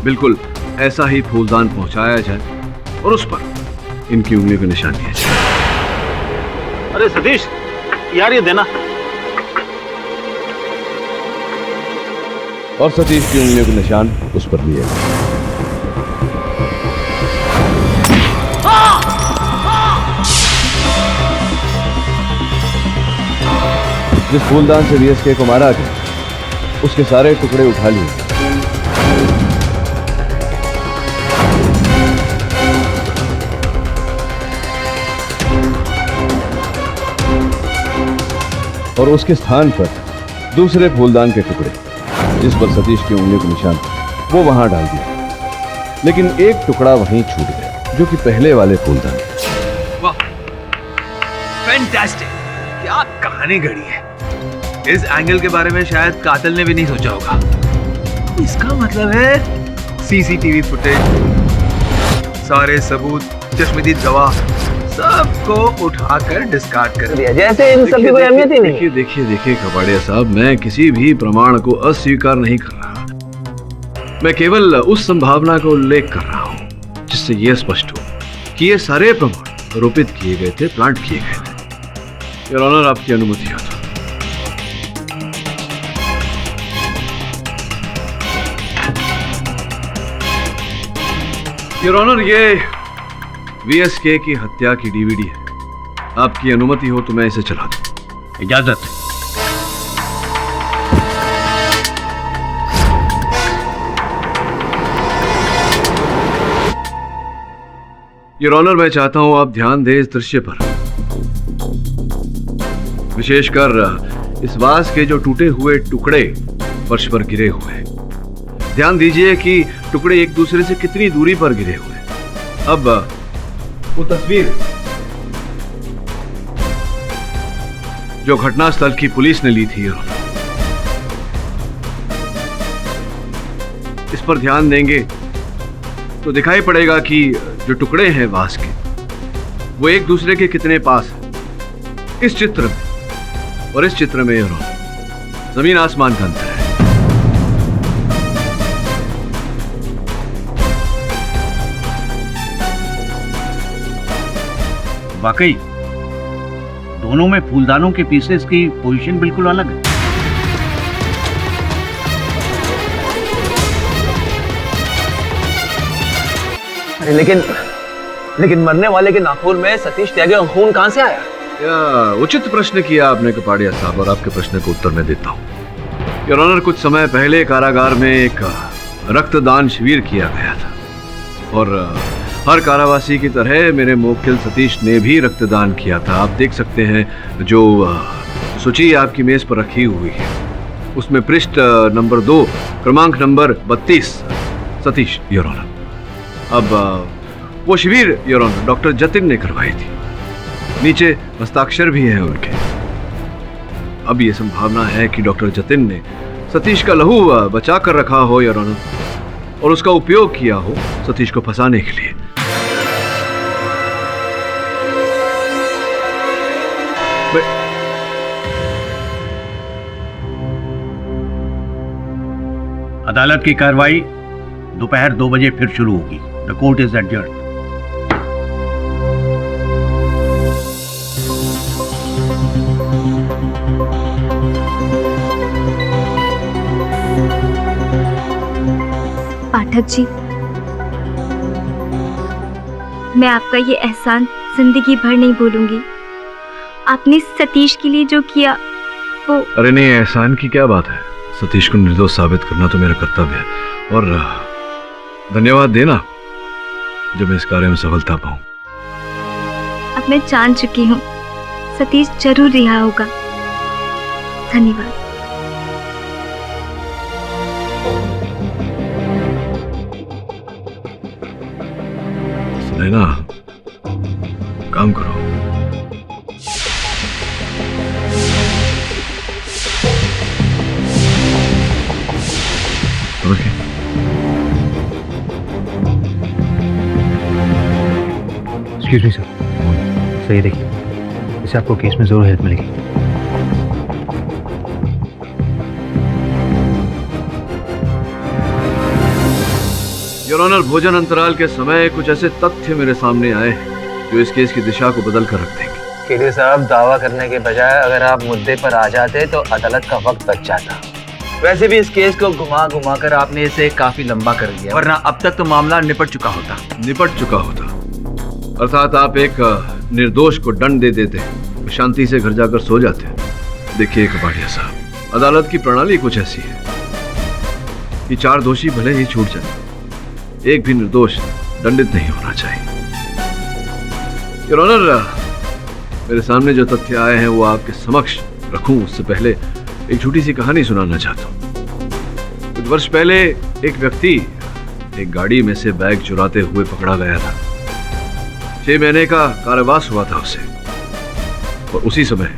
बिल्कुल ऐसा ही फूलदान पहुंचाया जाए और उस पर इनकी उंगलियों के निशान दिए जाए। अरे सतीश यार, ये देना। और सतीश की उंगलियों के निशान उस पर लिए गए। जिस फूलदान से VSK को मारा गया, उसके सारे टुकड़े उठा लिए और उसके स्थान पर दूसरे फूलदान के टुकड़े जिस पर सतीश की उंगलियों के निशान वो वहां डाल दिया, लेकिन एक टुकड़ा वहीं छूट गया जो कि पहले वाले फूलदान। वाह, फैंटास्टिक! क्या कहानी घड़ी है। इस एंगल के बारे में शायद कातिल ने भी नहीं सोचा होगा। इसका मतलब है CCTV फुटेज सारे सबूत, चश्मदीद गवाह सबको उठाकर डिस्कार्ड कर दिया, जैसे इन सब की कोई अहमियत ही नहीं। देखिए देखिए देखिए कपाड़िया साहब, मैं किसी भी प्रमाण को अस्वीकार नहीं कर रहा। मैं केवल उस संभावना का उल्लेख कर रहा हूं जिससे यह स्पष्ट हो कि ये सारे प्रमाण आरोपित किए गए थे, प्लांट किए गए थे। योर ऑनर, आपकी अनुमति हो तो। योर ऑनर, ये वीएसके की हत्या की डीवीडी है। आपकी अनुमति हो तो मैं इसे चला दूं। इजाजत। योर ऑनर, मैं चाहता हूं आप ध्यान दें इस दृश्य पर, विशेषकर इस वास के जो टूटे हुए टुकड़े फर्श पर गिरे हुए हैं। ध्यान दीजिए कि टुकड़े एक दूसरे से कितनी दूरी पर गिरे हुए हैं। अब वो तस्वीर जो घटनास्थल की पुलिस ने ली थी, इस पर ध्यान देंगे तो दिखाई पड़ेगा कि जो टुकड़े हैं वास के, वो एक दूसरे के कितने पास है। इस चित्र में और इस चित्र में जमीन आसमान का अंतर है। वाकई दोनों में फूलदानों के पीसेस की पोजीशन बिल्कुल अलग है। लेकिन मरने वाले के नाखून में सतीश त्यागी का खून कहां से आया? उचित प्रश्न किया आपने कपाड़िया साहब, और आपके प्रश्न का उत्तर मैं देता हूं। योर ऑनर, कुछ समय पहले कारागार में एक रक्तदान शिविर किया गया था और हर कारावासी की तरह मेरे मुवक्किल सतीश ने भी रक्तदान किया था। आप देख सकते हैं जो सूची आपकी मेज पर रखी हुई है, उसमें पृष्ठ नंबर 2 क्रमांक नंबर 32 सतीश, योर ऑनर। अब वो शिविर योर ऑनर डॉक्टर जतिन ने करवाई थी, नीचे हस्ताक्षर भी हैं उनके। अब ये संभावना है कि डॉक्टर जतिन ने सतीश का लहू बचा कर रखा हो योर ऑनर, और उसका उपयोग किया हो सतीश को फंसाने के लिए। अदालत की कार्रवाई दोपहर 2 बजे फिर शुरू होगी। The court is adjourned. Pathak ji, मैं आपका ये एहसान जिंदगी भर नहीं भूलूंगी। आपने सतीश के लिए जो किया वो। अरे नहीं, एहसान की क्या बात है। सतीश को निर्दोष साबित करना तो मेरा कर्तव्य है, और धन्यवाद देना जब मैं इस कार्य में सफलता पाऊं। अब मैं जान चुकी हूँ सतीश जरूर रिहा होगा। धन्यवाद। सुनैना, काम करो। एक्सक्यूज मी सर, सही देखिए, इससे आपको केस में जरूर हेल्प मिलेगी। योर ऑनर, भोजन अंतराल के समय कुछ ऐसे तथ्य मेरे सामने आए जो इस केस की दिशा को बदल कर रख देंगे। केडी साहब, दावा करने के बजाय अगर आप मुद्दे पर आ जाते तो अदालत का वक्त बच जाता। वैसे भी इस केस को घुमा घुमा कर आपने इसे काफी लंबा कर दिया, वरना अब तक तो मामला निपट चुका होता। अर्थात आप एक निर्दोष को दंड दे देते, शांति से घर जाकर सो जाते। देखिए कपाड़िया साहब, अदालत की प्रणाली कुछ ऐसी है कि 4 दोषी भले ही छूट जाए, एक भी निर्दोष दंडित नहीं होना चाहिए। योर ऑनर, मेरे सामने जो तथ्य आए हैं वो आपके समक्ष रखूं उससे पहले एक छोटी सी कहानी सुनाना चाहता हूं। कुछ वर्ष पहले एक व्यक्ति एक गाड़ी में से बैग चुराते हुए पकड़ा गया था। 6 महीने का कारावास हुआ था उसे, और उसी समय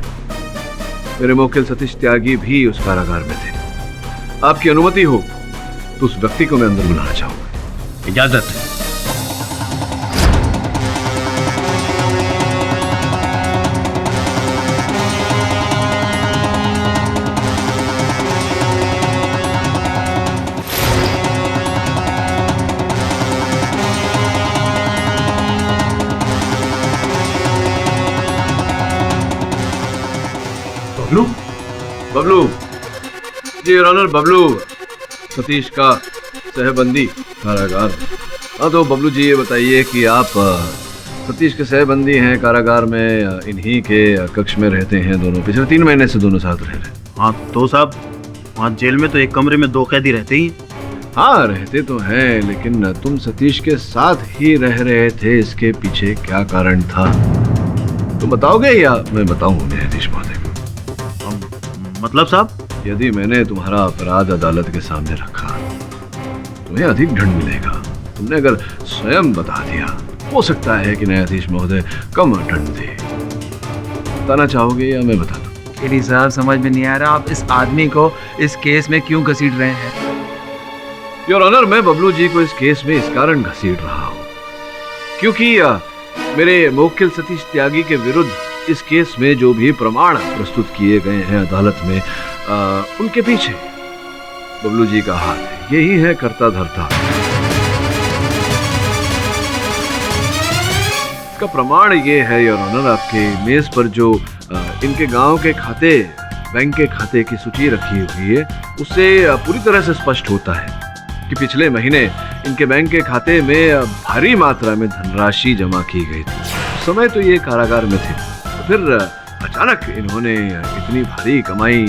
मेरे मुवक्किल सतीश त्यागी भी उस कारागार में थे। आपकी अनुमति हो तो उस व्यक्ति को मैं अंदर बुलाना चाहूंगा। इजाजत। बबलू बबलू जी योर ऑनर, बबलू सतीश का सहबंदी कारागार। हाँ तो बबलू जी ये बताइए कि आप सतीश के सहबंदी हैं, कारागार में इन्हीं के कक्ष में रहते हैं दोनों, पिछले 3 महीने से दोनों साथ रह रहे हैं। हाँ तो साहब, वहाँ जेल में तो एक कमरे में 2 कैदी रहते ही। हाँ रहते तो हैं, लेकिन तुम सतीश के साथ ही रह रहे थे, इसके पीछे क्या कारण था तुम बताओगे या मैं बताऊं न्यायाधीश महोदय? मतलब साहब, यदि मैंने तुम्हारा अपराध अदालत के सामने रखा तुम्हें अधिक दंड मिलेगा। तुमने अगर स्वयं बता दिया, हो सकता है कि न्यायाधीश महोदय कम दंड दे। बताना चाहोगे या मैं बता दूं? केडी साहब, समझ में नहीं आ रहा आप इस आदमी को इस केस में क्यों घसीट रहे हैं? योर ऑनर, मैं बबलू जी को इस केस में इस कारण घसीट रहा हूँ क्योंकि मेरे मुवक्किल सतीश त्यागी के विरुद्ध इस केस में जो भी प्रमाण प्रस्तुत किए गए हैं अदालत में, उनके पीछे बबलू जी का हाथ है। यही है करता धरता। इसका प्रमाण ये है योर ऑनर, आपके मेज पर जो इनके गांव के खाते, बैंक के खाते की सूची रखी हुई है, उससे पूरी तरह से स्पष्ट होता है कि पिछले महीने इनके बैंक के खाते में भारी मात्रा में धनराशि जमा की गई थी। उस समय तो ये कारागार में थे, तो फिर अचानक इन्होंने इतनी भारी कमाई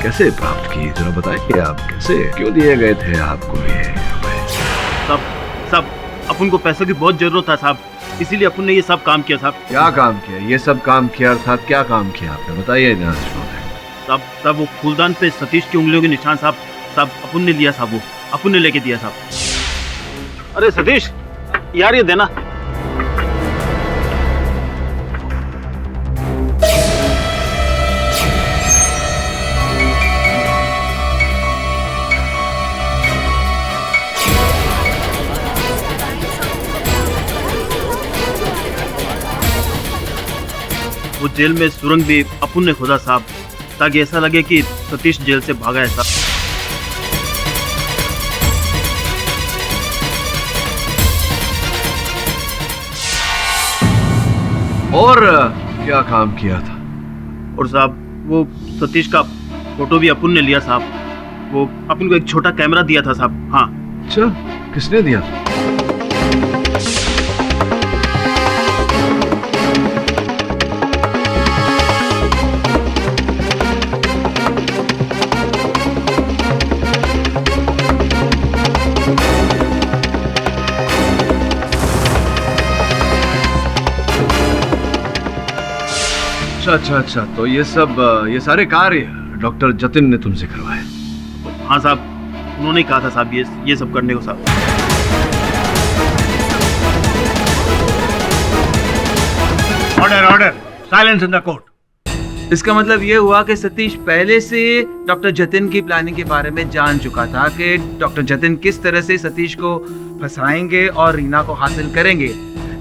कैसे प्राप्त की? जरा बताइए आप, कैसे, क्यों दिए गए थे आपको ये रुपए? साहब, अपन को पैसों की बहुत जरूरत था साहब, इसीलिए अपन ने ये सब काम किया साहब। क्या काम किया? ये सब काम किया अर्थात क्या काम किया आपने? बताइए न्यायाधीश महोदय। साहब वो फूलदान पे सतीश की उंगलियों के निशान साहब अपन ने लिया साहब, वो अपन ने लेके दिया साहब। अरे सतीश यार, ये देना। वो जेल में सुरंग भी अपन ने खोदा साहब, ताकि ऐसा लगे कि सतीश जेल से भागा है साहब। और क्या काम किया था? और साहब वो सतीश का फोटो भी अपन ने लिया साहब, वो अपन को एक छोटा कैमरा दिया था साहब। हाँ। अच्छा, किसने दिया? अच्छा, तो ये सारे कार्य डॉक्टर जतिन ने तुमसे करवाए? हाँ साहब, उन्होंने कहा था साहब ये सब करने को साहब। Order, silence in the court. इसका मतलब ये हुआ कि सतीश पहले से डॉक्टर जतिन की प्लानिंग के बारे में जान चुका था कि डॉक्टर जतिन किस तरह से सतीश को फंसाएंगे और रीना को हासिल करेंगे,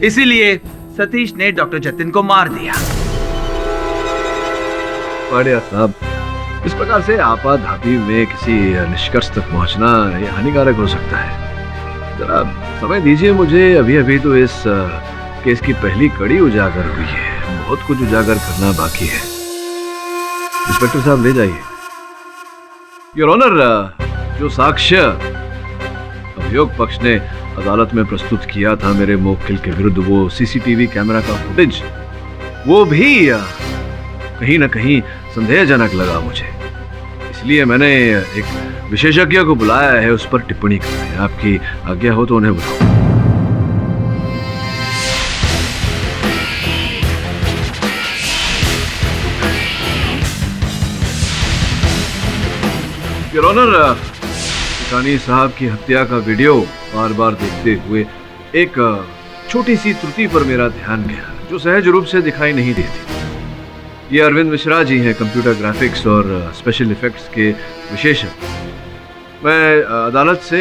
इसीलिए सतीश ने डॉक्टर जतिन को मार दिया। बढ़िया साहब, इस प्रकार से आपाधापी में किसी निष्कर्ष तक पहुंचना यह हानिकारक हो सकता है। जरा समय दीजिए मुझे, अभी तो इस केस की पहली कड़ी उजागर हुई है, बहुत कुछ उजागर करना बाकी है। इंस्पेक्टर साहब ले जाइए। योर ऑनर, जो साक्ष्य अभियोग पक्ष ने अदालत में प्रस्तुत किया था मेरे मुवक्किल के विरुद्ध, वो सीसीटीवी कैमरा का फुटेज, वो भी कहीं ना कहीं संदेहजनक लगा मुझे, इसलिए मैंने एक विशेषज्ञ को बुलाया है उस पर टिप्पणी करने। आपकी आज्ञा हो तो उन्हें बुलाओ। योर ऑनर, किकानी साहब की हत्या का वीडियो बार बार देखते हुए एक छोटी सी त्रुटि पर मेरा ध्यान गया, जो सहज रूप से दिखाई नहीं देती। ये अरविंद मिश्रा जी हैं, कंप्यूटर ग्राफिक्स और स्पेशल इफेक्ट्स के विशेषज्ञ। मैं अदालत से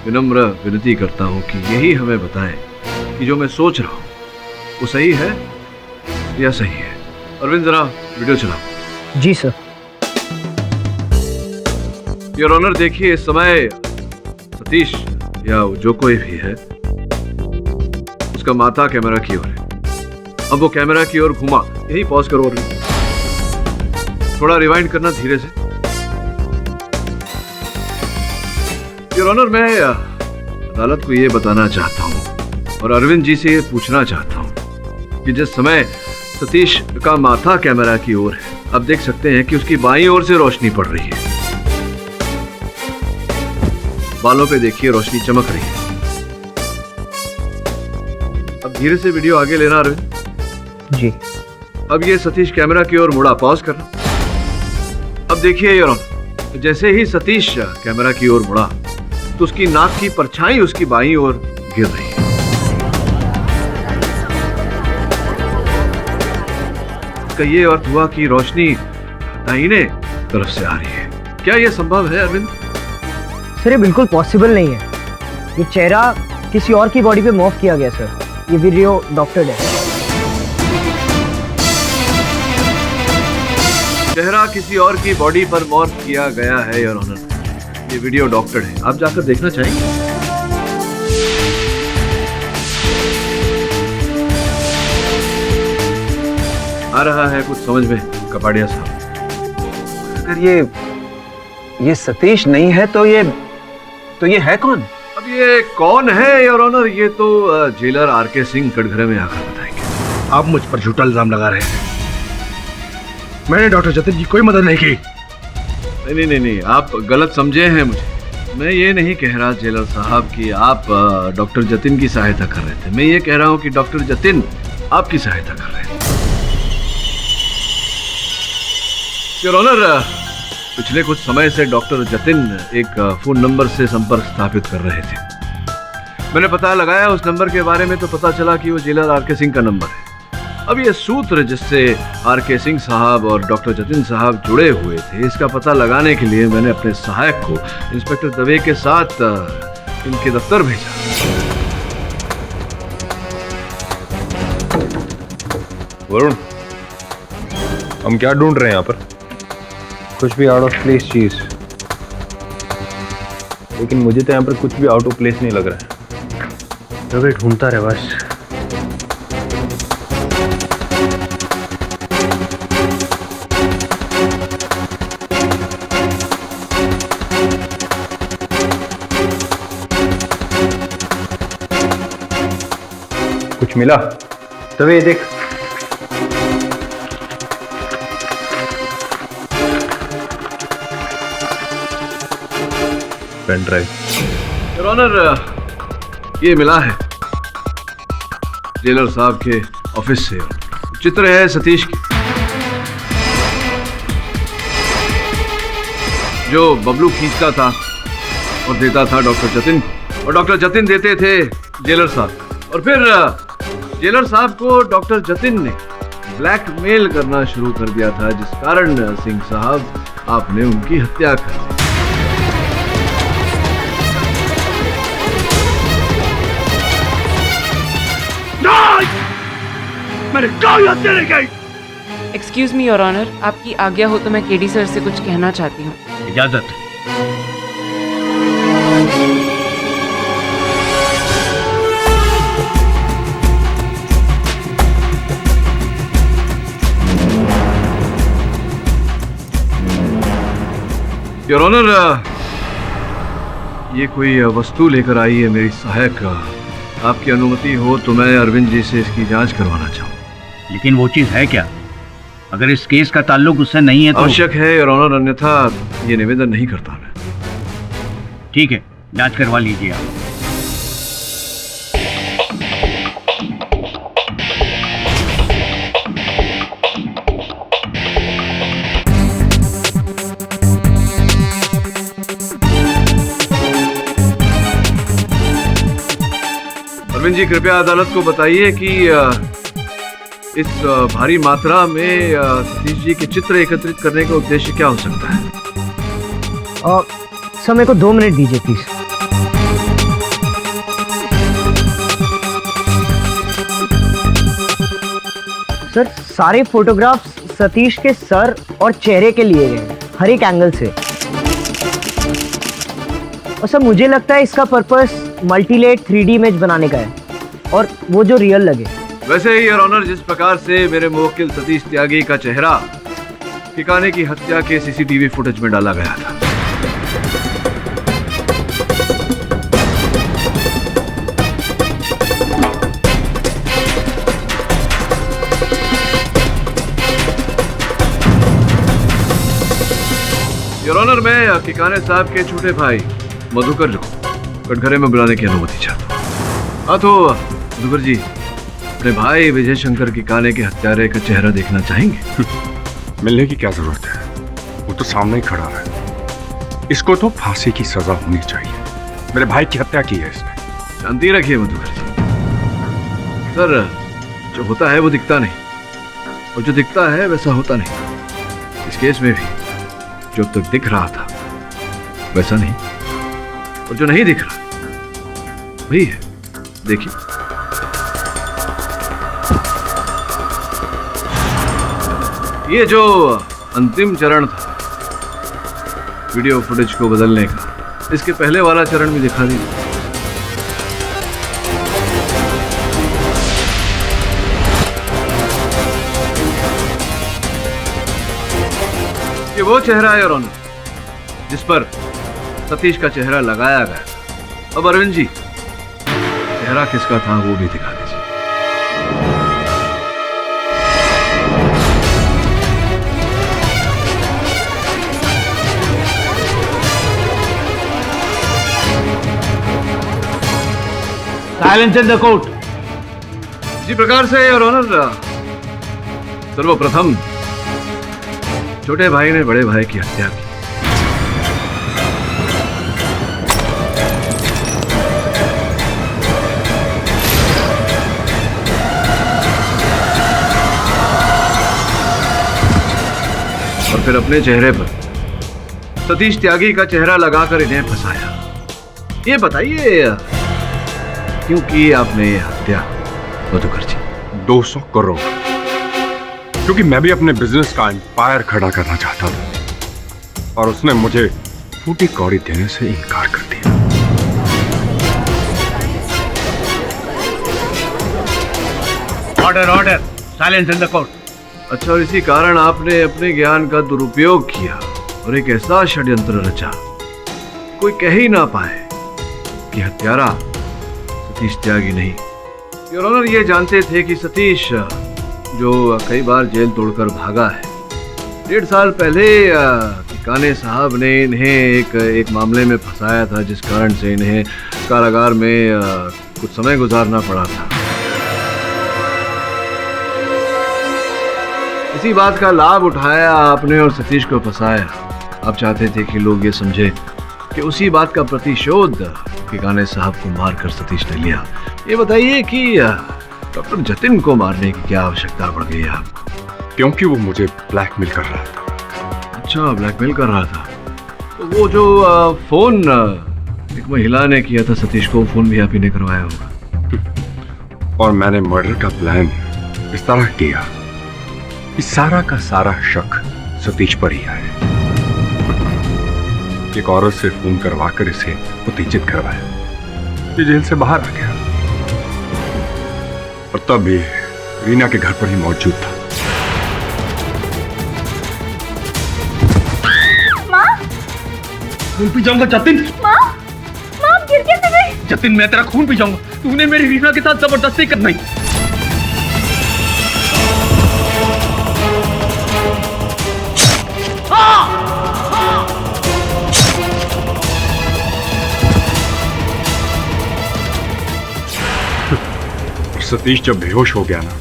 विनम्र विनती करता हूं कि यही हमें बताएं कि जो मैं सोच रहा हूं वो सही है या सही है। अरविंद, जरा वीडियो चलाओ। जी सर। योर ऑनर, देखिए इस समय सतीश या जो कोई भी है, उसका माथा कैमरा की ओर है। अब वो कैमरा की ओर घुमा, यही पॉज करो। थोड़ा रिवाइंड करना धीरे से। योर ऑनर, मैं अदालत को ये बताना चाहता हूँ और अरविंद जी से ये पूछना चाहता हूँ कि जिस समय सतीश का माथा कैमरा की ओर है, आप देख सकते हैं कि उसकी बाईं ओर से रोशनी पड़ रही है। बालों पे देखिए रोशनी चमक रही है। अब धीरे से वीडियो आगे लेना अरविंद जी। अब ये सतीश कैमरा की ओर मुड़ा, पॉज करना। अब देखिए योर ऑनर, जैसे ही सतीश कैमरा की ओर मुड़ा तो उसकी नाक की परछाई उसकी बाईं ओर गिर रही है। इसका ये अर्थ हुआ कि रोशनी दाहिने तरफ से आ रही है। क्या यह संभव है अरविंद? सर ये बिल्कुल पॉसिबल नहीं है। ये चेहरा किसी और की बॉडी पे मॉर्फ किया गया सर। ये वीडियो डॉक्टर्ड है। चेहरा किसी और की बॉडी पर मॉर्फ किया गया है योर ऑनर। ये वीडियो डॉक्टर्ड है, आप जाकर देखना चाहेंगे? आ रहा है कुछ समझ में कपाड़िया साहब? अगर ये सतीश नहीं है तो ये है कौन? अब ये कौन है योर ऑनर, ये तो जेलर आरके सिंह कटघरे में आकर बताएंगे। आप मुझ पर झूठा इल्जाम लगा रहे हैं। मैंने डॉक्टर जतिन की कोई मदद नहीं की। नहीं, आप गलत समझे हैं मुझे। मैं ये नहीं कह रहा जेलर साहब कि आप डॉक्टर जतिन की सहायता कर रहे थे। मैं ये कह रहा हूँ कि डॉक्टर जतिन आपकी सहायता कर रहे थे। योर ऑनर, पिछले कुछ समय से डॉक्टर जतिन एक फोन नंबर से संपर्क स्थापित कर रहे थे। मैंने पता लगाया उस नंबर के बारे में तो पता चला कि वो जेलर आरके सिंह का नंबर है। अब ये सूत्र जिससे आरके सिंह साहब और डॉक्टर जतिन साहब जुड़े हुए थे, इसका पता लगाने के लिए मैंने अपने सहायक को इंस्पेक्टर दवे के साथ इनके दफ्तर भेजा। वरुण, हम क्या ढूंढ रहे हैं यहाँ पर? कुछ भी आउट ऑफ प्लेस चीज, लेकिन मुझे तो यहाँ पर कुछ भी आउट ऑफ प्लेस नहीं लग रहा है। रवि ढूंढता रहे बस। कुछ मिला? तवे देख। Pen drive. योर ऑनर, ये मिला है जेलर साहब के ऑफिस से। चित्र है सतीश की, जो बबलू खींचता था और देता था डॉक्टर जतिन को, और डॉक्टर जतिन देते थे जेलर साहब। और फिर जेलर साहब को डॉक्टर जतिन ने ब्लैकमेल करना शुरू कर दिया था, जिस कारण सिंह साहब आपने उनकी हत्या कर दी। मैंने कोई हत्या नहीं की। एक्सक्यूज मी योर ऑनर, आपकी आज्ञा हो तो मैं केडी सर से कुछ कहना चाहती हूँ। इजाजत। योर ऑनर, ये कोई वस्तु लेकर आई है मेरी सहायक। आपकी अनुमति हो तो मैं अरविंद जी से इसकी जांच करवाना चाहूँ। लेकिन वो चीज है क्या? अगर इस केस का ताल्लुक उससे नहीं है तो आवश्यक है योर ऑनर, अन्यथा ये निवेदन नहीं करता मैं। ठीक है, जांच करवा लीजिए आप। अरविंद जी, कृपया अदालत को बताइए कि इस भारी मात्रा में सतीश जी के चित्र एकत्रित करने का उद्देश्य क्या हो सकता है? सर मेरे को 2 मिनट दीजिए प्लीज। सर सारे फोटोग्राफ्स सतीश के सर और चेहरे के लिए गए हैं, हर एक एंगल से। और सर मुझे लगता है इसका पर्पस मल्टीलेट 3D इमेज बनाने का है, और वो जो रियल लगे। वैसे ही योर ऑनर, जिस प्रकार से मेरे मुवक्किल सतीश त्यागी का चेहरा किकाने की हत्या के सीसीटीवी फुटेज में डाला गया था। योर ऑनर, मैं किकाने साहब के छोटे भाई मधुकर को कटघरे में बुलाने की अनुमति चाहता हूँ। हाँ तो मधुकर जी, अपने भाई विजय शंकर किकाने के हत्यारे का चेहरा देखना चाहेंगे? मिलने की क्या जरूरत है, वो तो सामने ही खड़ा है। इसको तो फांसी की सजा होनी चाहिए। मेरे भाई की हत्या की है इसने। शांति रखिए मधुकर जी। सर, जो होता है वो दिखता नहीं, और जो दिखता है वैसा होता नहीं। इस केस में भी जो अब तक दिख रहा था वैसा नहीं, और जो नहीं दिख रहा वही है। देखिए, ये जो अंतिम चरण था वीडियो फुटेज को बदलने का, इसके पहले वाला चरण भी दिखा दीजिए। ये वो चेहरा है योर ऑनर जिस पर सतीश का चेहरा लगाया गया। अब अरविंद जी, चेहरा किसका था वो भी दिखा दीजिए। Silence in the court. इसी प्रकार से योर ऑनर, सर्वप्रथम छोटे भाई ने बड़े भाई की हत्या की। और फिर अपने चेहरे पर सतीश त्यागी का चेहरा लगाकर इन्हें फंसाया। ये बताइए क्यों की आपने ये हत्या मधुकर जी? 200 करोड़, क्योंकि मैं भी अपने बिजनेस का एम्पायर खड़ा करना चाहता था और उसने मुझे फूटी कौड़ी देने से इनकार कर दिया। Order order, silence in the court. अच्छा, और इसी कारण आपने अपने ज्ञान का दुरुपयोग किया और एक ऐसा षड्यंत्र रचा कोई कह ही ना पाए कि हत्यारा सतीश त्यागी नहीं। योर ऑनर, ये जानते थे कि सतीश, जो कई बार जेल तोड़कर भागा है, 1.5 साल पहले किकाने साहब ने इन्हें एक मामले में फंसाया था, जिस कारण से इन्हें कारागार में कुछ समय गुजारना पड़ा था। इसी बात का लाभ उठाया आपने और सतीश को फंसाया। आप चाहते थे कि लोग ये समझे कि उसी बात का प्रतिशोध किकाने साहब को मारकर सतीश ने लिया। ये बताइए कि डॉक्टर जतिन को मारने की क्या आवश्यकता पड़ गई आपको? क्योंकि वो मुझे ब्लैकमेल कर रहा था। अच्छा, ब्लैकमेल कर रहा था। तो वो जो फोन एक महिला ने किया था सतीश को, फोन भी आप ही ने करवाया होगा। और मैंने मर्डर का प्लान इस तरह किया कि सारा का सारा शक सतीश पर ही आए। एक औरत से फोन करवाकर इसे उत्तेजित करवाया। ये जेल से बाहर आ गया और तब भी रीना के घर पर ही मौजूद था। माँ, खून पी जाऊंगा जतिन। माँ, माँ गिर कैसे गए? जतिन, मैं तेरा खून पी जाऊंगा। तूने मेरी रीना के साथ जबरदस्ती करना ही। सतीश जब बेहोश हो गया ना,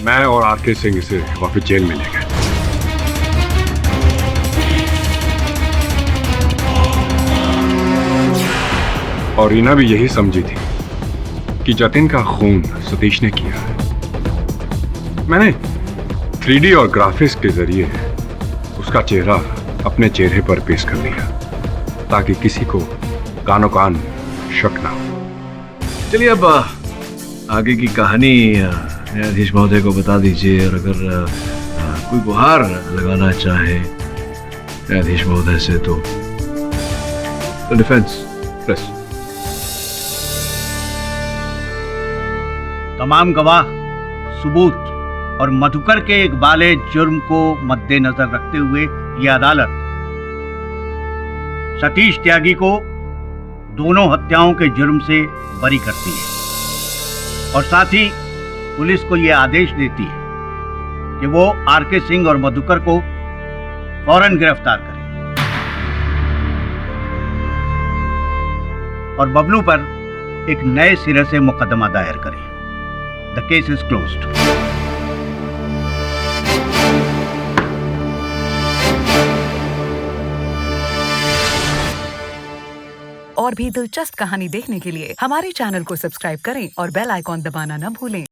मैं और आरके सिंह इसे वापस जेल में ले गए। और रीना भी यही समझी थी कि जतिन का खून सतीश ने किया है। मैंने 3D और ग्राफिक्स के जरिए उसका चेहरा अपने चेहरे पर पेश कर दिया ताकि किसी को कानो कान शक ना हो। चलिए अब आगे की कहानी न्यायाधीश महोदय को बता दीजिए, और अगर कोई गुहार लगाना चाहे न्यायाधीश महोदय से तो डिफेंस प्रेस। तमाम गवाह, सबूत और मधुकर के इकबाले जुर्म को मद्देनजर रखते हुए यह अदालत सतीश त्यागी को दोनों हत्याओं के जुर्म से बरी करती है और साथ ही पुलिस को यह आदेश देती है कि वो आरके सिंह और मधुकर को फौरन गिरफ्तार करे और बबलू पर एक नए सिरे से मुकदमा दायर करे। The case is closed. और भी दिलचस्प कहानी देखने के लिए हमारे चैनल को सब्सक्राइब करें और बेल आइकॉन दबाना न भूलें।